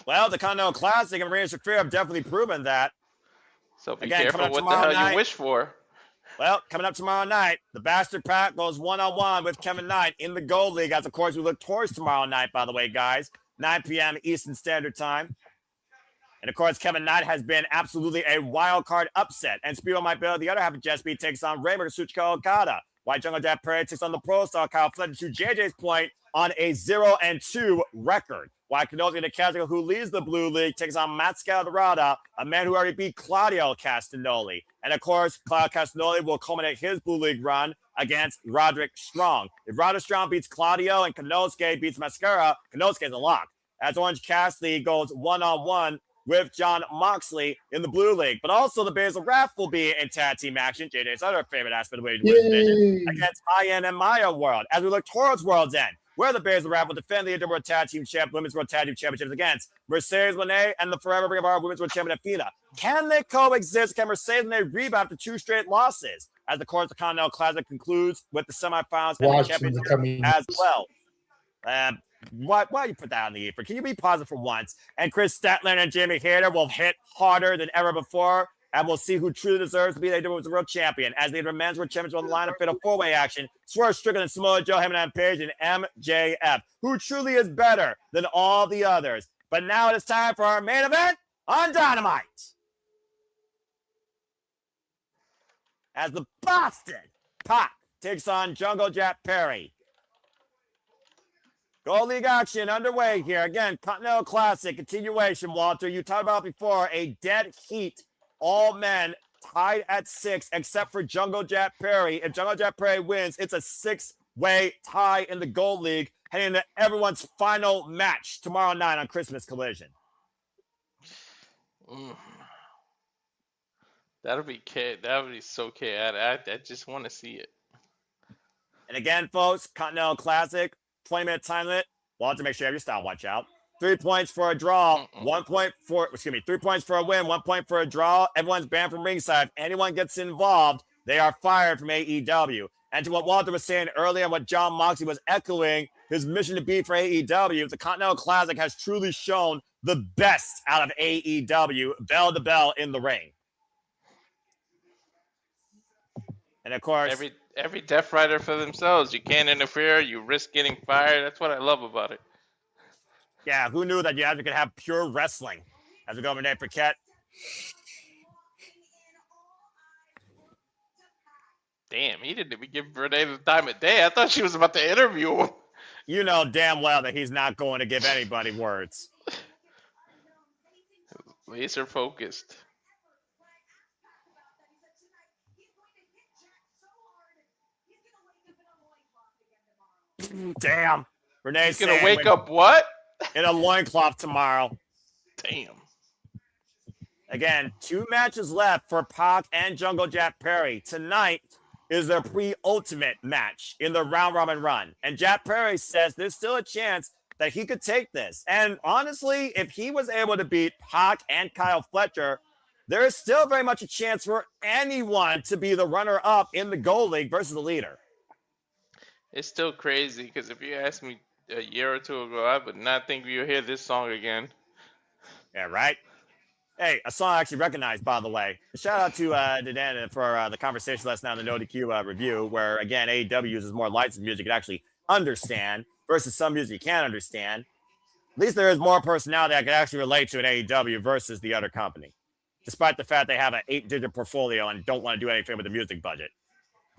Well, the Continental Classic and Marina Shafir have definitely proven that. So be careful what the hell you wish for. Well, coming up tomorrow night, the Bastard Pack goes one-on-one with Kevin Knight in the Gold League. As, of course, we look towards tomorrow night, by the way, guys. 9 p.m. Eastern Standard Time. And, of course, Kevin Knight has been absolutely a wild card upset. And Speedo might be the other half of JSP takes on Raymond Katsuchika Okada. White Jungle Jack Perry takes on the Pro Star Kyle Fletcher, to JJ's point, on a 0-2 record. While Konosuke Takeshita, who leads the Blue League, takes on Máscara Dorada, a man who already beat Claudio Castagnoli. And, of course, Claudio Castagnoli will culminate his Blue League run against Roderick Strong. If Roderick Strong beats Claudio and Konosuke beats Máscara, Konosuke's a lock. As Orange Cassidy goes one-on-one with Jon Moxley in the Blue League. But also the Basil Wrath will be in tag team action, JJ's other favorite aspect of the division, against High-End and Maya World. As we look towards World's End, where the Basil Wrath will defend the World Tag Team Women's World Tag Team Championships against Mercedes Moné and the Forever Ring of Honor Women's World Champion Athena. Can they coexist? Can Mercedes Moné rebound after 2 straight losses? As, of course, the Continental Classic concludes with the semifinals and the championship as well. Why you put that on the ether? Can you be positive for once? And Kris Statlander and Jamie Hayter will hit harder than ever before And we'll see who truly deserves to be the AEW World Champion. As the men's world champions on the line of fatal four-way action, Swerve Strickland and Samoa Joe, Hangman Page, and MJF. Who truly is better than all the others? But now it is time for our main event on Dynamite. As the Boston Pac takes on Jungle Jack Perry. Gold League action underway here. Again, Continental Classic continuation, Walter. You talked about before a dead heat. All men tied at 6, except for Jungle Jack Perry. If Jungle Jack Perry wins, it's a 6-way tie in the Gold League, heading into everyone's final match tomorrow night on Christmas Collision. That'll be so chaotic. I just want to see it. And again, folks, Continental Classic, 20-minute time limit. Walter, make sure you have your stopwatch out. 3 points for a draw, 1 point for, 3 points for a win, 1 point for a draw. Everyone's banned from ringside. If anyone gets involved, they are fired from AEW. And to what Walter was saying earlier and what John Moxley was echoing, his mission to be for AEW, the Continental Classic has truly shown the best out of AEW, bell to bell in the ring. And of course, every Death Rider for themselves. You can't interfere. You risk getting fired. That's what I love about it. Yeah, who knew that you actually could have pure wrestling? As we go over Nate Paquette. Damn, he didn't even give Renee the time of day. I thought she was about to interview him. You know damn well that he's not going to give anybody words. Laser focused. Damn. Renee's gonna wake up what? In a loincloth tomorrow. Damn. Again, 2 matches left for Pac and Jungle Jack Perry. Tonight is their pre-ultimate match in the round robin run. And Jack Perry says there's still a chance that he could take this. And honestly, if he was able to beat Pac and Kyle Fletcher, there is still very much a chance for anyone to be the runner-up in the Gold League versus the leader. It's still crazy because if you asked me a year or two ago, I would not think we would hear this song again. Yeah, right? Hey, a song I actually recognized, by the way. Shout out to Dan for the conversation last night on the No DQ review, where, again, AEW uses more licensed music you can actually understand versus some music you can't understand. At least there is more personality I can actually relate to in AEW versus the other company, despite the fact they have an 8-digit portfolio and don't want to do anything with the music budget.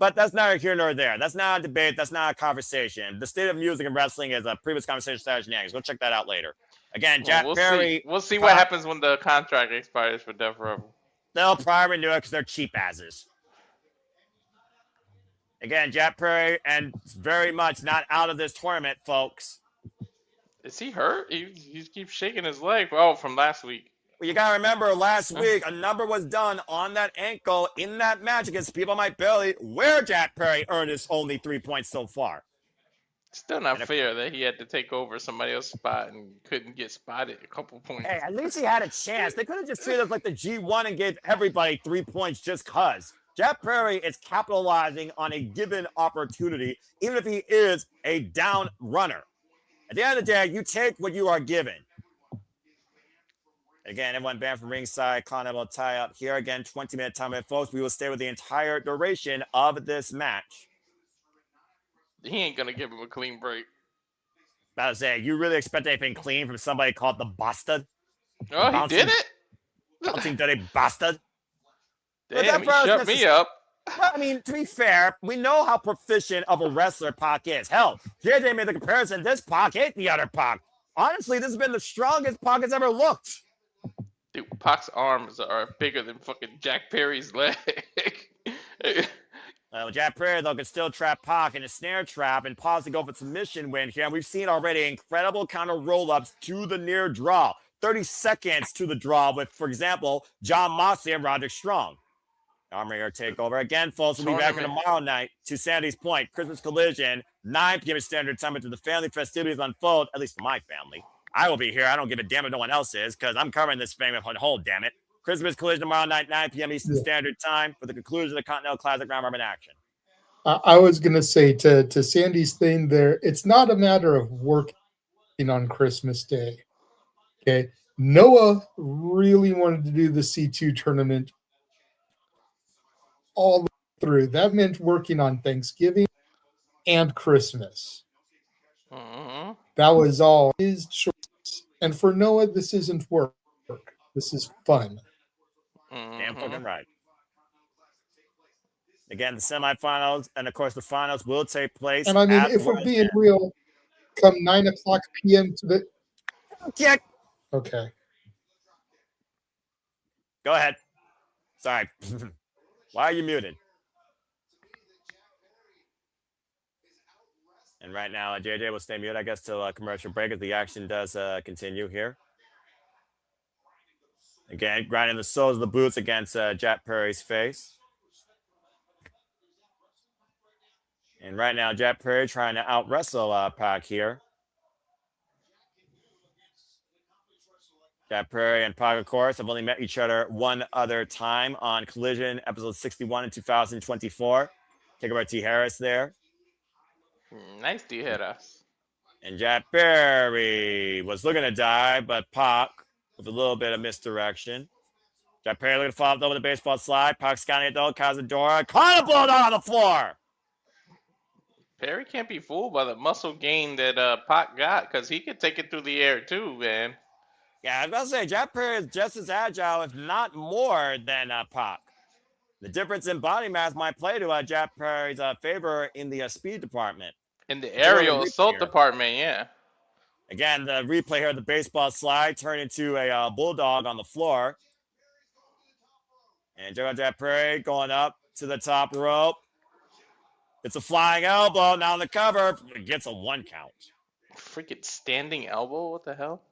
But that's neither here nor there. That's not a debate. That's not a conversation. The state of music and wrestling is a previous conversation. Go check that out later. Again, Jack Perry. We'll see what happens when the contract expires for Death Row. They'll probably renew it because they're cheap asses. Again, Jack Perry, and very much not out of this tournament, folks. Is he hurt? He keeps shaking his leg. Oh, from last week. Well, you got to remember, last week, a number was done on that ankle in that match against people Mike Bailey, where Jack Perry earned his only 3 points so far. Still not fair that he had to take over somebody else's spot and couldn't get spotted a couple points. Hey, at least he had a chance. They could have just treated us like the G1 and gave everybody 3 points just because. Jack Perry is capitalizing on a given opportunity, even if he is a down runner. At the end of the day, you take what you are given. Again, everyone banned from ringside. Continental tie up here. Again, 20-minute time limit, folks. We will stay with the entire duration of this match. He ain't going to give him a clean break. About to say, you really expect anything clean from somebody called the Bastard? Oh, he did it? Bouncing dirty Bastard. Damn, he shut me up. Well, I mean, to be fair, we know how proficient of a wrestler Pac is. Hell, here they made the comparison. This Pac ain't the other Pac. Honestly, this has been the strongest Pac has ever looked. Dude, Pac's arms are bigger than fucking Jack Perry's leg. Jack Perry, though, can still trap Pac in a snare trap and possibly go for submission win here. And we've seen already incredible counter roll-ups to the near draw. 30 seconds to the draw with, for example, John Moxley and Roderick Strong. Armor takeover. Again, folks, we'll be back tomorrow night to Sandy's Point. Christmas Collision, 9 p.m. Standard Time until the family festivities unfold, at least for my family. I will be here. I don't give a damn if no one else is because I'm covering this thing on hold, damn it. Christmas Collision tomorrow night, 9 p.m. Eastern Standard Time for the conclusion of the Continental Classic round robin action. I was going to say to Sandy's thing there, it's not a matter of working on Christmas Day. Okay. Noah really wanted to do the C2 tournament all the way through. That meant working on Thanksgiving and Christmas. Mm-hmm. That was all his choice. And for Noah, this isn't work. This is fun. Damn Mm-hmm. fucking right. Again, the semifinals and of course the finals will take place. And I mean, at if we're World's being End. real, come 9:00 p.m. to the. Yeah. Okay. Go ahead. Sorry. Why are you muted? And right now, JJ will stay muted, I guess, till commercial break as the action does continue here. Again, grinding the soles of the boots against Jack Perry's face. And right now, Jack Perry trying to out-wrestle Pac here. Jack Perry and Pac, of course, have only met each other one other time on Collision, episode 61 in 2024. Take over T. Harris there. Nice Tijeras. And Jack Perry was looking to die, but Pac, with a little bit of misdirection. Jack Perry looking to follow up over the baseball slide. Pac scanning it though. Cazadora. Caught a blow down on the floor. Perry can't be fooled by the muscle gain that Pac got, because he could take it through the air too, man. Yeah, I was going to say, Jack Perry is just as agile, if not more, than Pac. The difference in body mass might play to Jack Perry's favor in the speed department. In the aerial assault here. department, yeah. Again, the replay here, the baseball slide turned into a bulldog on the floor. And Jack Perry going up to the top rope. It's a flying elbow. Now on the cover, it gets a 1 count. Freaking standing elbow, what the hell?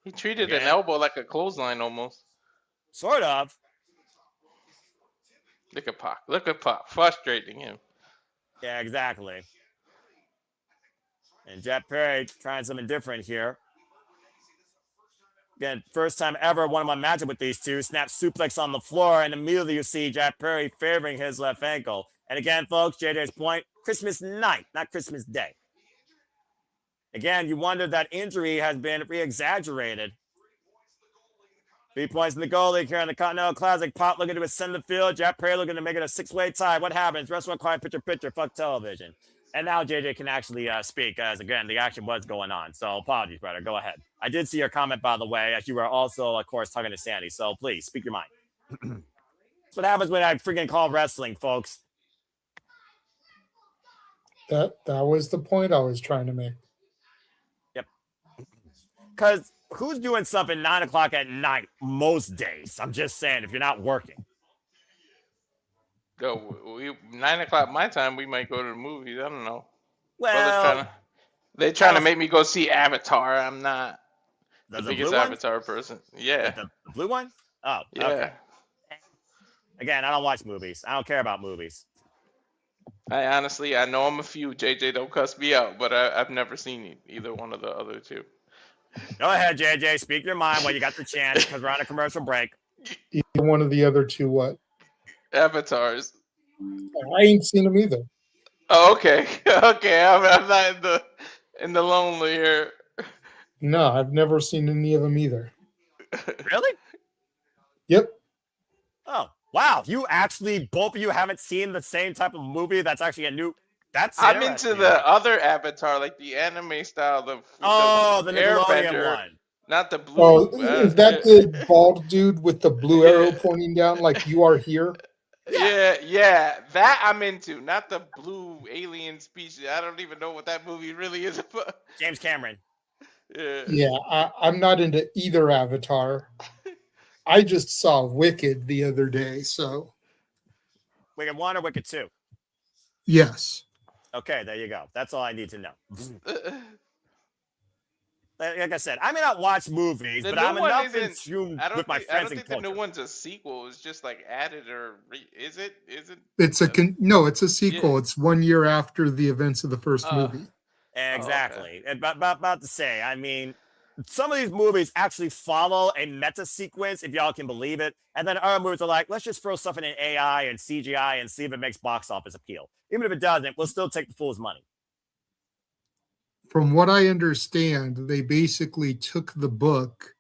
He treated Again. an elbow like a clothesline almost. Sort of. Look at Pac. Look at Pac. Frustrating him. Yeah, exactly. And Jack Perry trying something different here. Again, first time ever one of my matchup with these two. Snap suplex on the floor, and immediately you see Jack Perry favoring his left ankle. And again, folks, JJ's point, Christmas night, not Christmas Day. Again, you wonder that injury has been re-exaggerated. 3 points in the goal league here in the Continental Classic. Pop looking to ascend the field. Jack Perry looking to make it a 6-way tie. What happens? Rest one quiet, picture, fuck television. And now JJ can actually speak, as again, the action was going on. So apologies, brother. Go ahead. I did see your comment, by the way, as you were also, of course, talking to Sandy. So please, speak your mind. That's what happens when I freaking call wrestling, folks. That was the point I was trying to make. Yep. Because who's doing something 9 o'clock at night most days? I'm just saying, if you're not working. Go 9 o'clock my time, we might go to the movies. I don't know. Well, they're trying to make me go see Avatar. I'm not the the biggest blue one? Avatar person. Yeah. The blue one? Oh, Yeah. okay. Again, I don't watch movies. I don't care about movies. I honestly, I know I'm a few. JJ, don't cuss me out, but I've never seen either one of the other two. Go ahead, JJ. Speak your mind while you got the chance, because we're on a commercial break. Either one of the other two, what? Avatars. I ain't seen them either. Oh, okay. Okay, I'm not in the lonely here. No, I've never seen any of them either. Really? Yep. Oh, wow. You actually, both of you haven't seen the same type of movie that's actually a new... That's I'm into interesting. the other Avatar, like the anime style, the Nickelodeon Airbender, one. not the blue. Oh, is that the bald dude with the blue arrow pointing down like you are here? Yeah, that I'm into, not the blue alien species. I don't even know what that movie really is about. James Cameron. Yeah, I'm not into either Avatar. I just saw Wicked the other day, so. Wicked 1 or Wicked 2? Yes. Okay, there you go. That's all I need to know. Like I said, I may not watch movies, but I'm enough in tune with my friends and culture. I don't think the new one's a sequel. It's just like added or is it? It's it's a sequel. Yeah. It's 1 year after the events of the first movie. Exactly. Oh, okay. About to say, I mean, some of these movies actually follow a meta sequence, if y'all can believe it. And then other movies are like, let's just throw stuff in AI and CGI and see if it makes box office appeal. Even if it doesn't, we'll still take the fool's money. From what I understand, they basically took the book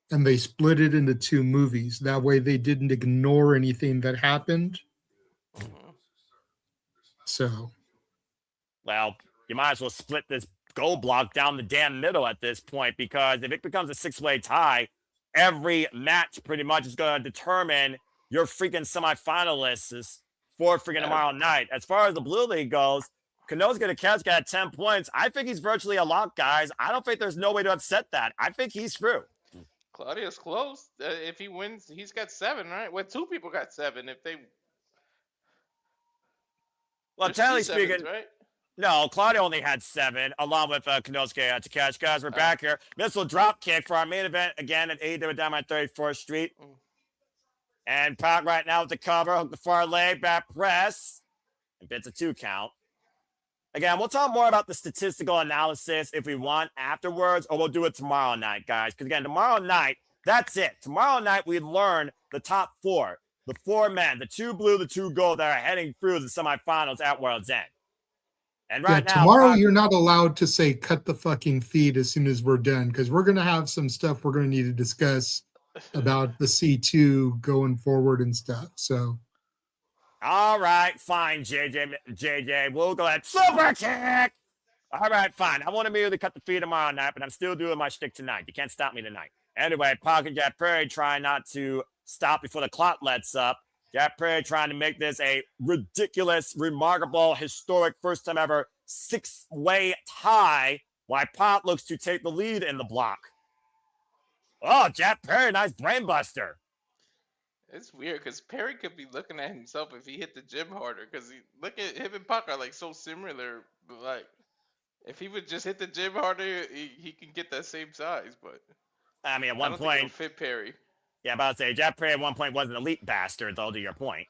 and they split it into 2 movies. That way they didn't ignore anything that happened. So, Well, you might as well split this gold block down the damn middle at this point, because if it becomes a 6-way tie, every match pretty much is going to determine your freaking semifinalists for freaking tomorrow night. As far as the Blue League goes, Konosuke Takeshita got 10 points. I think he's virtually a lock, guys. I don't think there's no way to upset that. I think he's through. Claudio's close. If he wins, he's got 7, right? Well, 2 people got 7. If they, Well, there's technically 2 sevens, speaking, right? no, Claudio only had 7, along with Konosuke Takeshita. Guys, we're back here. Missile drop kick for our main event again at AEW Dynamite 34th Street. And Pac right now with the cover, hook the far leg, back press, and it's a 2 count. Again, we'll talk more about the statistical analysis if we want afterwards, or we'll do it tomorrow night, guys. Because again, tomorrow night, that's it. Tomorrow night, we learn the top 4, the 4 men, the 2 blue, the 2 gold that are heading through the semifinals at World's End. And right now, tomorrow you're not allowed to say cut the fucking feed as soon as we're done, because we're going to have some stuff we're going to need to discuss about the C2 going forward and stuff. So, all right, fine, JJ. We'll go ahead. Super kick. All right, fine. I want to immediately cut the feed tomorrow night, but I'm still doing my shtick tonight. You can't stop me tonight. Anyway, Pac and Jack Perry trying not to stop before the clock lets up. Jack Perry trying to make this a ridiculous, remarkable, historic, first time ever 6-way tie, while Pac looks to take the lead in the block. Oh, Jack Perry, nice brainbuster. It's weird because Perry could be looking at himself if he hit the gym harder. Because look at him and Pac are like so similar. But like, if he would just hit the gym harder, he can get that same size. But I mean, at one I don't point, think it'll fit Perry. Yeah, about to say, Jack Perry at one point was an elite bastard, though, to your point.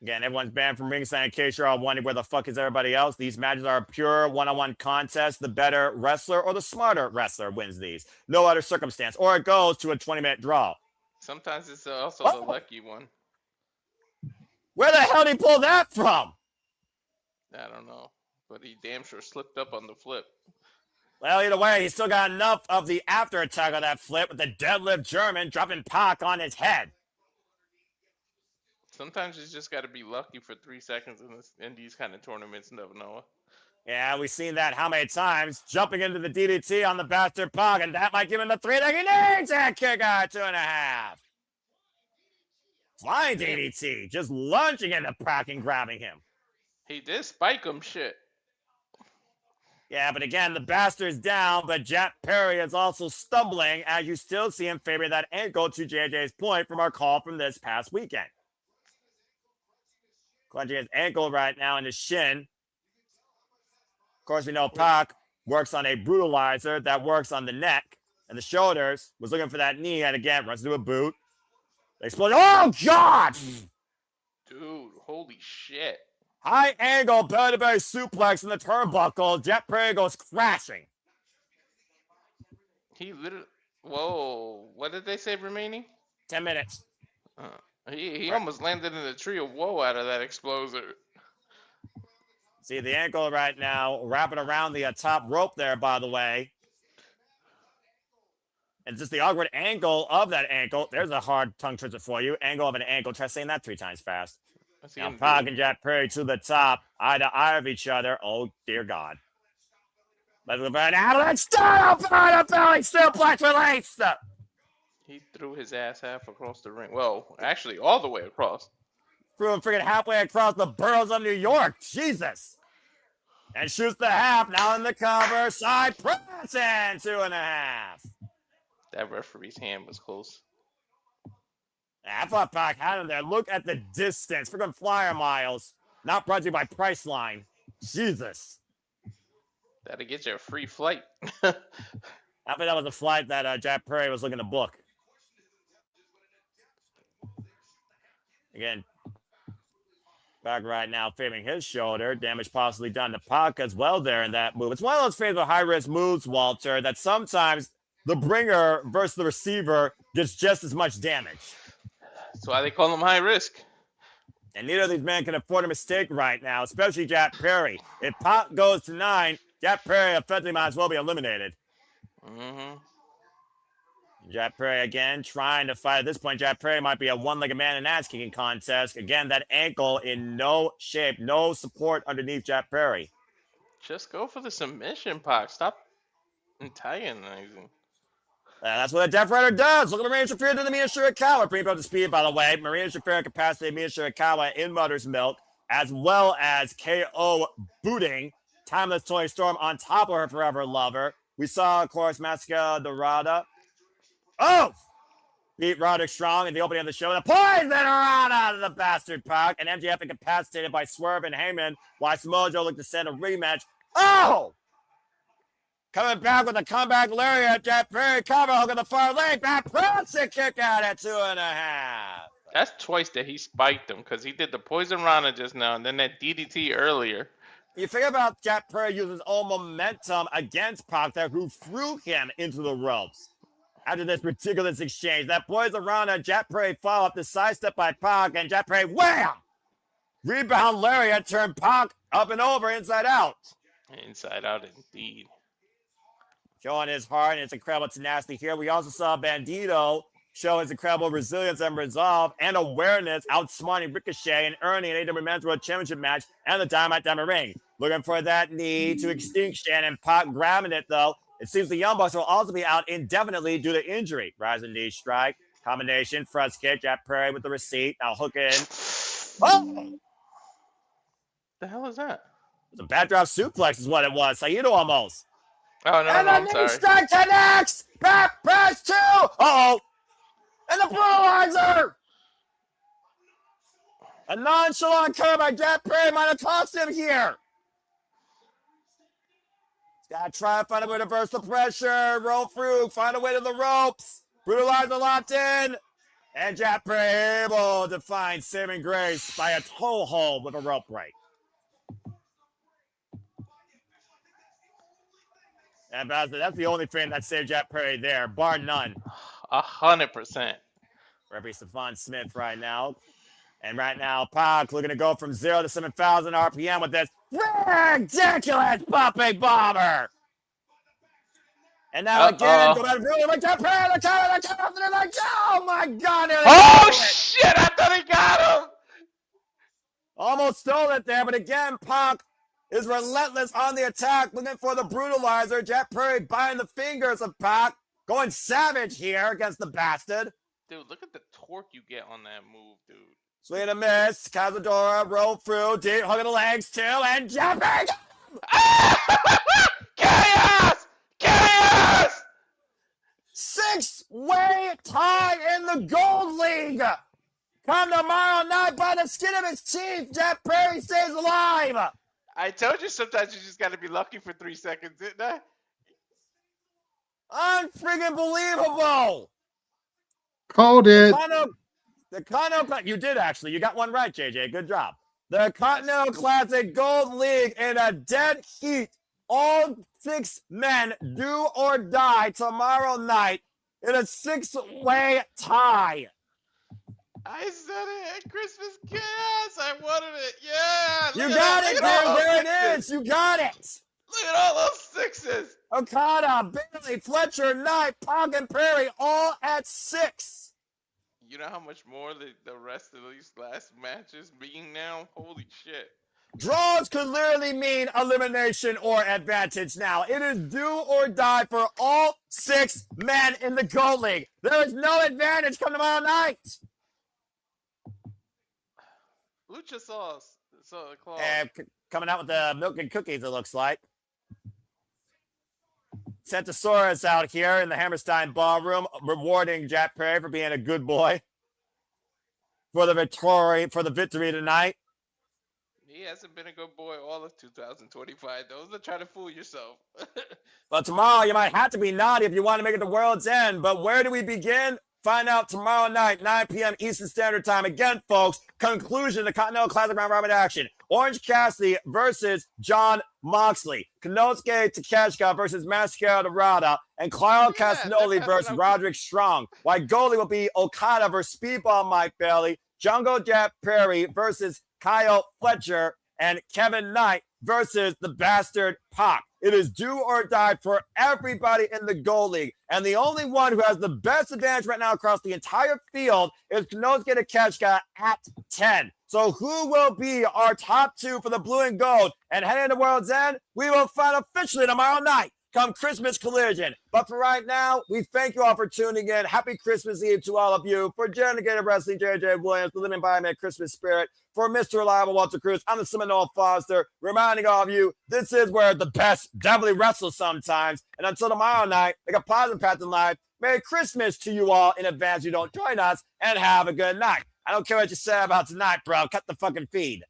Again, everyone's banned from ringside in case you're all wondering where the fuck is everybody else. These matches are a pure one-on-one contest. The better wrestler or the smarter wrestler wins these. No other circumstance. Or it goes to a 20-minute draw. Sometimes it's also the lucky one. Where the hell did he pull that from? I don't know. But he damn sure slipped up on the flip. Well, either way, he still got enough of the after attack of that flip with the deadlift German dropping Pac on his head. Sometimes you just got to be lucky for 3 seconds in these kind of tournaments, Noah. Yeah, we've seen that how many times? Jumping into the DDT on the bastard Pac, and that might give him the 3 that he needs. That kick out 2.5. Flying DDT, just lunging into Pac and grabbing him. He did spike him, shit. Yeah, but again, the bastard's down, but Jack Perry is also stumbling, as you still see him favor that ankle, to JJ's point from our call from this past weekend. Clenching his ankle right now in his shin. Of course, we know Pac works on a brutalizer that works on the neck and the shoulders. Was looking for that knee, and again, runs into a boot. Explosion. Oh, God! Dude, holy shit. High angle belly-to-belly suplex in the turnbuckle. Jack Perry goes crashing. He literally... Whoa. What did they say remaining? 10 minutes. He almost landed in a tree of woe out of that exploser. See the ankle right now, wrapping around the top rope there, by the way. And just the awkward angle of that ankle. There's a hard tongue twister for you. Angle of an ankle. Try saying that 3 times fast. Now Pac and Jack Perry to the top, eye to eye of each other. Oh, dear God. Let's go back now. Let's start up on a belly suplex release. He threw his ass half across the ring. Well, actually, all the way across. Threw him freaking halfway across the boroughs of New York. Jesus. And shoots the half. Now in the cover. Side press and 2.5. That referee's hand was close. I thought Pac had him there. Look at the distance. Freaking flyer miles. Not brought to you by Priceline. Jesus. That'll get you a free flight. I think that was a flight that Jack Perry was looking to book. Again, Pac right now favoring his shoulder. Damage possibly done to Pac as well there in that move. It's one of those favorite high-risk moves, Walter, that sometimes the bringer versus the receiver gets just as much damage. That's why they call him high risk. And neither of these men can afford a mistake right now, especially Jack Perry. If Pac goes to 9, Jack Perry effectively might as well be eliminated. Mm-hmm. Jack Perry again trying to fight. At this point, Jack Perry might be a one-legged man in an ass-kicking contest. Again, that ankle in no shape, no support underneath Jack Perry. Just go for the submission, Pac. Stop antagonizing. That's what a Death Rider does. Look at Marina Shafir to the Mina Shirakawa. Bring up to speed, by the way. Marina Shafir capacity Mina Shirakawa in Mother's Milk, as well as KO booting Timeless Toy Storm on top of her forever lover. We saw, of course, Máscara Dorada. Oh! Beat Roderick strong in the opening of the show. The poison around out of the bastard Pac. And MJF incapacitated by Swerve and Heyman, while Samoa Joe looked to send a rematch. Oh! Coming back with a comeback lariat. Jack Perry cover hook on the far leg. Back press and kick out at 2.5. That's twice that he spiked him, because he did the Poison Rana just now and then that DDT earlier. You think about Jack Perry using his own momentum against Pac there, who threw him into the ropes. After this ridiculous exchange, that Poison Rana, Jack Perry follow up the sidestep by Pac, and Jack Perry, wham! Rebound lariat turned Pac up and over, inside out. Inside out indeed. Showing his heart and his incredible tenacity here. We also saw Bandido show his incredible resilience and resolve and awareness, outsmarting Ricochet and earning an AEW Men's World Championship match and the Dynamite Diamond Ring. Looking for that knee to extinction, and Pac grabbing it, though. It seems the Young Bucks will also be out indefinitely due to injury. Rising knee strike, combination, front kick, Jack Perry with the receipt. Now hook in. Oh! The hell is that? The backdrop suplex is what it was. Saito almost. Oh, no, And no, the I'm knee sorry. strike connects. Back press 2. Uh-oh. And the brutalizer. A nonchalant curve by Jack Perry might have cost him here. He's got to try and find a way to reverse the pressure. Roll through. Find a way to the ropes. Brutalizer locked in. And Jack Perry able to find saving grace by a toe hold with a rope break. And that's the only thing that saved Jack Perry there, bar none. 100%. Referee Stephon Smith right now. And right now, Pac looking to go from 0 to 7,000 RPM with this ridiculous pumping bomber. And now again, go back to Billy, like Jack Perry, the counter, like, oh my God. Oh, shit, I thought he got him. Almost stole it there, but again, Pac is relentless on the attack, looking for the brutalizer. Jack Perry biting the fingers of Pac, going savage here against the bastard. Dude, look at the torque you get on that move, dude. Swing and a miss. Cazadora roll through, deep hugging the legs too, and Jack Perry. Chaos! Chaos! 6-way tie in the Gold League. Come tomorrow night by the skin of his teeth. Jack Perry stays alive. I told you sometimes you just got to be lucky for 3 seconds, didn't I? Unfreaking believable. Called it. The Continental, you did actually. You got one right, JJ. Good job. The Continental Classic Gold League in a dead heat. All 6 men do or die tomorrow night in a 6-way tie. I said it at Christmas Chaos. I wanted it. Yeah. You got it, dude. There it is. You got it. Look at all those 6s. Okada, Bailey, Fletcher, Knight, Pac, and Perry all at 6. You know how much more the rest of these last matches being now? Holy shit. Draws could literally mean elimination or advantage now. It is do or die for all 6 men in the Gold League. There is no advantage come tomorrow night. Lucha sauce. So Claude. And coming out with the milk and cookies, it looks like. Centasaurus out here in the Hammerstein Ballroom, rewarding Jack Perry for being a good boy for the victory tonight. He hasn't been a good boy all of 2025. Don't try to fool yourself. But tomorrow you might have to be naughty if you want to make it to World's End. But where do we begin? Find out tomorrow night, 9 p.m. Eastern Standard Time. Again, folks, conclusion of the Continental Classic round robin action. Orange Cassidy versus Jon Moxley. Konosuke Takeshita versus Máscara Dorada. And Claudio Castagnoli versus Roderick Strong. White goalie will be Okada versus Speedball Mike Bailey. Jungle Jack Perry versus Kyle Fletcher. And Kevin Knight versus the bastard Pac. It is do or die for everybody in the Gold League. And the only one who has the best advantage right now across the entire field is Konosuke Takeshita at 10. So who will be our top 2 for the blue and gold? And heading into World's End, we will find officially tomorrow night come Christmas Collision. But for right now, we thank you all for tuning in. Happy Christmas Eve to all of you. For Renegade Wrestling, JJ Williams, the living by Christmas spirit. For Mr. Reliable Walter Cruz, I'm the Seminole Foster, reminding all of you, this is where the best definitely wrestle sometimes. And until tomorrow night, like a positive path in life, Merry Christmas to you all in advance. You don't join us, and have a good night. I don't care what you say about tonight, bro. Cut the fucking feed.